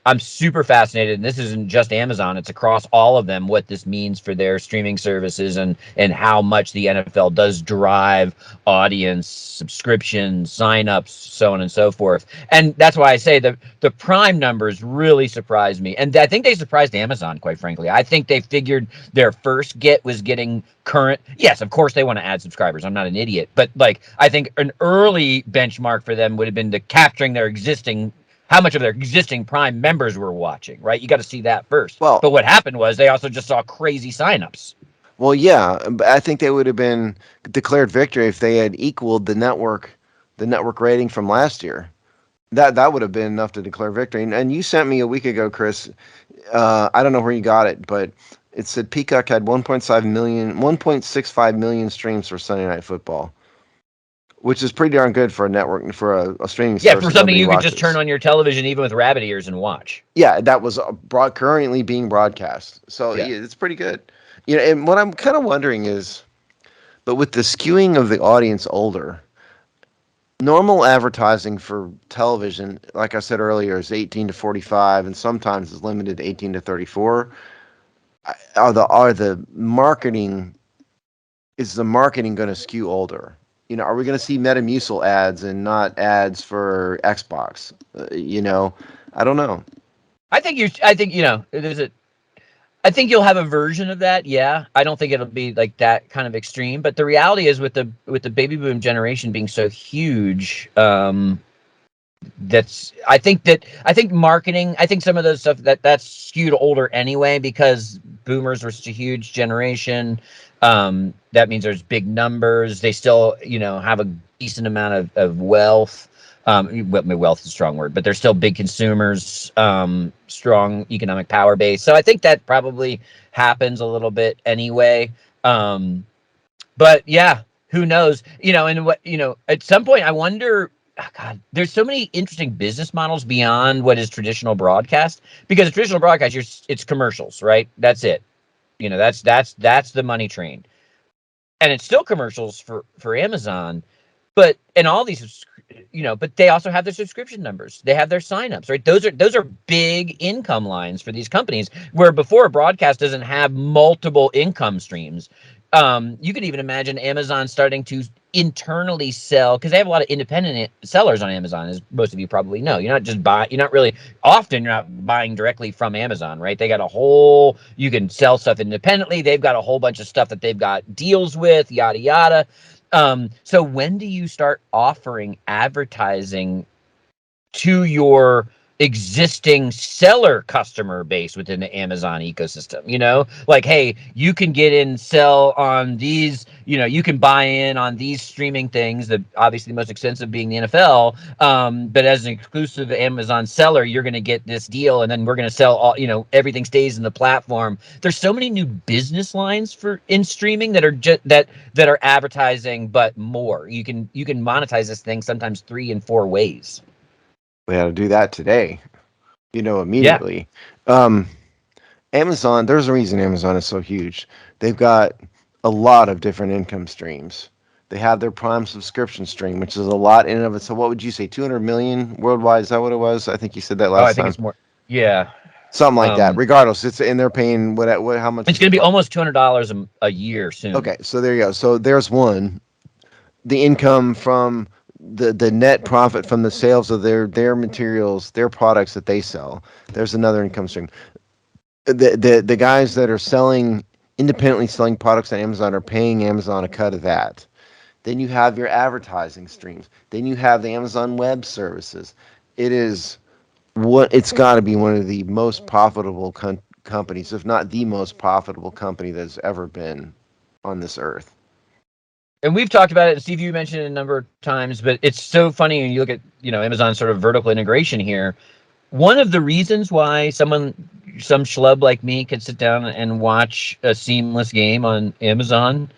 I'm super fascinated, and this isn't just Amazon, it's across all of them, what this means for their streaming services and how much the NFL does drive audience, subscriptions, signups, so on and so forth. And that's why I say the Prime numbers really surprised me. And I think they surprised Amazon, quite frankly. I think they figured their first get was getting current. Yes, of course they want to add subscribers. I'm not an idiot. But I think an early benchmark for them would have been to capturing how much of their existing Prime members were watching, right? You got to see that first. Well, but what happened was they also just saw crazy signups. Well, yeah, but I think they would have been declared victory if they had equaled the network rating from last year. That would have been enough to declare victory. And you sent me a week ago, Chris. I don't know where you got it, but it said Peacock had 1.65 million streams for Sunday Night Football, which is pretty darn good for a network, for a streaming service. Yeah, for something you could just turn on your television, even with rabbit ears, and watch. Yeah, that was currently being broadcast. So yeah, it's pretty good. And what I'm kind of wondering is, but with the skewing of the audience older, normal advertising for television, like I said earlier, is 18 to 45, and sometimes is limited to 18 to 34. Is the marketing going to skew older? are we going to see Metamucil ads and not ads for Xbox? I don't know. I think there's a. I think you'll have a version of that. Yeah, I don't think it'll be like that kind of extreme. But the reality is, with the baby boom generation being so huge, I think marketing. I think some of those stuff that's skewed older anyway because boomers were such a huge generation. That means there's big numbers. They still have a decent amount of wealth. Wealth is a strong word, but they're still big consumers, strong economic power base. So I think that probably happens a little bit anyway. But yeah, who knows? And at some point I wonder, oh God, there's so many interesting business models beyond what is traditional broadcast, because traditional broadcast, it's commercials, right? That's it. That's the money train. And it's still commercials for Amazon, but and all these, but they also have their subscription numbers. They have their signups, right? Those are big income lines for these companies. Where before, a broadcast doesn't have multiple income streams. You could even imagine Amazon starting to internally sell, because they have a lot of independent sellers on Amazon, as most of you probably know. You're not buying directly from Amazon, right? They got you can sell stuff independently. They've got a whole bunch of stuff that they've got deals with, yada yada. So when do you start offering advertising to your existing seller customer base within the Amazon ecosystem? Like, hey, you can get in, sell on these, you can buy in on these streaming things, that obviously the most expensive being the NFL. But as an exclusive Amazon seller, you're going to get this deal, and then we're going to sell all, everything stays in the platform. There's so many new business lines in streaming that are just that are advertising, but more. You can monetize this thing sometimes 3 and 4 ways. We had to do that today, immediately. Yeah. Amazon, there's a reason Amazon is so huge. They've got a lot of different income streams. They have their Prime subscription stream, which is a lot in and of it. So what would you say, 200 million worldwide? Is that what it was? I think you said that last time. I think it's more. Yeah. Something like that. Regardless, they're paying what how much? It's going to be almost $200 a year soon. Okay, so there you go. So there's one. The income from the net profit from the sales of their materials, their products that they sell. There's another income stream. The guys that are independently selling products on Amazon are paying Amazon a cut of that. Then you have your advertising streams. Then you have the Amazon Web Services. It's got to be one of the most profitable companies, if not the most profitable company that's ever been on this earth. And we've talked about it, and Steve, you mentioned it a number of times, but it's so funny when you look at, Amazon's sort of vertical integration here. One of the reasons why some schlub like me could sit down and watch a seamless game on Amazon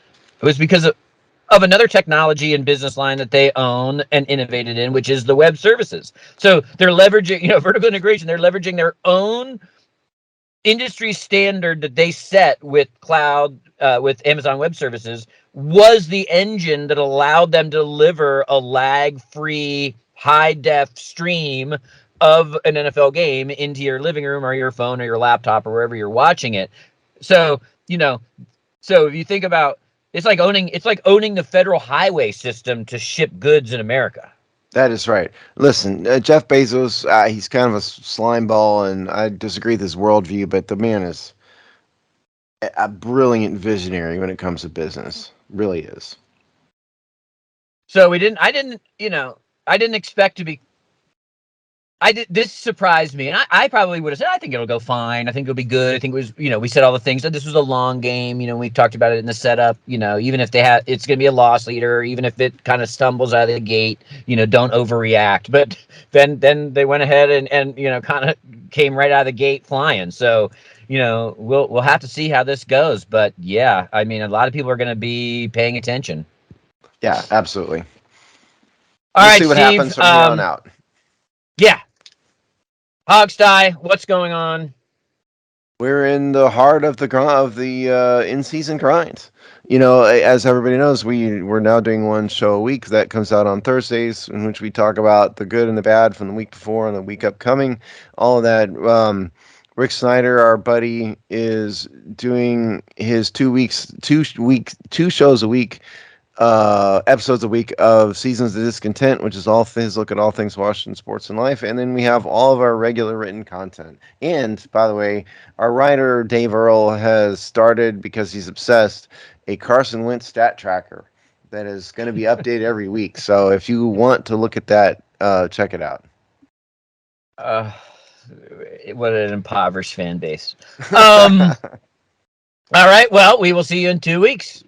was because of another technology and business line that they own and innovated in, which is the web services. So they're leveraging, vertical integration. They're leveraging their own industry standard that they set with cloud, with Amazon Web Services, was the engine that allowed them to deliver a lag-free, high-def stream of an NFL game into your living room or your phone or your laptop or wherever you're watching it. So, if you think about, it's like owning the federal highway system to ship goods in America. That is right. Listen, Jeff Bezos, he's kind of a slime ball, and I disagree with his worldview, but the man is a brilliant visionary when it comes to business. Really is. So I didn't expect to be. This surprised me, and I probably would have said, I think it'll go fine. I think it'll be good. I think it was, we said all the things. This was a long game. We talked about it in the setup. Even if it's going to be a loss leader, even if it kind of stumbles out of the gate, don't overreact. But then they went ahead and kind of came right out of the gate flying. So, we'll have to see how this goes. But yeah, I mean, a lot of people are going to be paying attention. Yeah, absolutely. All right, see what Steve, happens from here on out. Yeah. Hogsty, what's going on? We're in the heart of the in-season grind. As everybody knows, we're now doing one show a week that comes out on Thursdays, in which we talk about the good and the bad from the week before and the week upcoming. All of that. Rick Snyder, our buddy, is doing his 2 shows a week episodes a week of Seasons of Discontent, which is all his look at all things Washington sports and life. And then we have all of our regular written content. And by the way, our writer Dave Earl has started, because he's obsessed, a Carson Wentz stat tracker that is going to be updated every week. So if you want to look at that, check it out. What an impoverished fan base. All right. Well, we will see you in 2 weeks.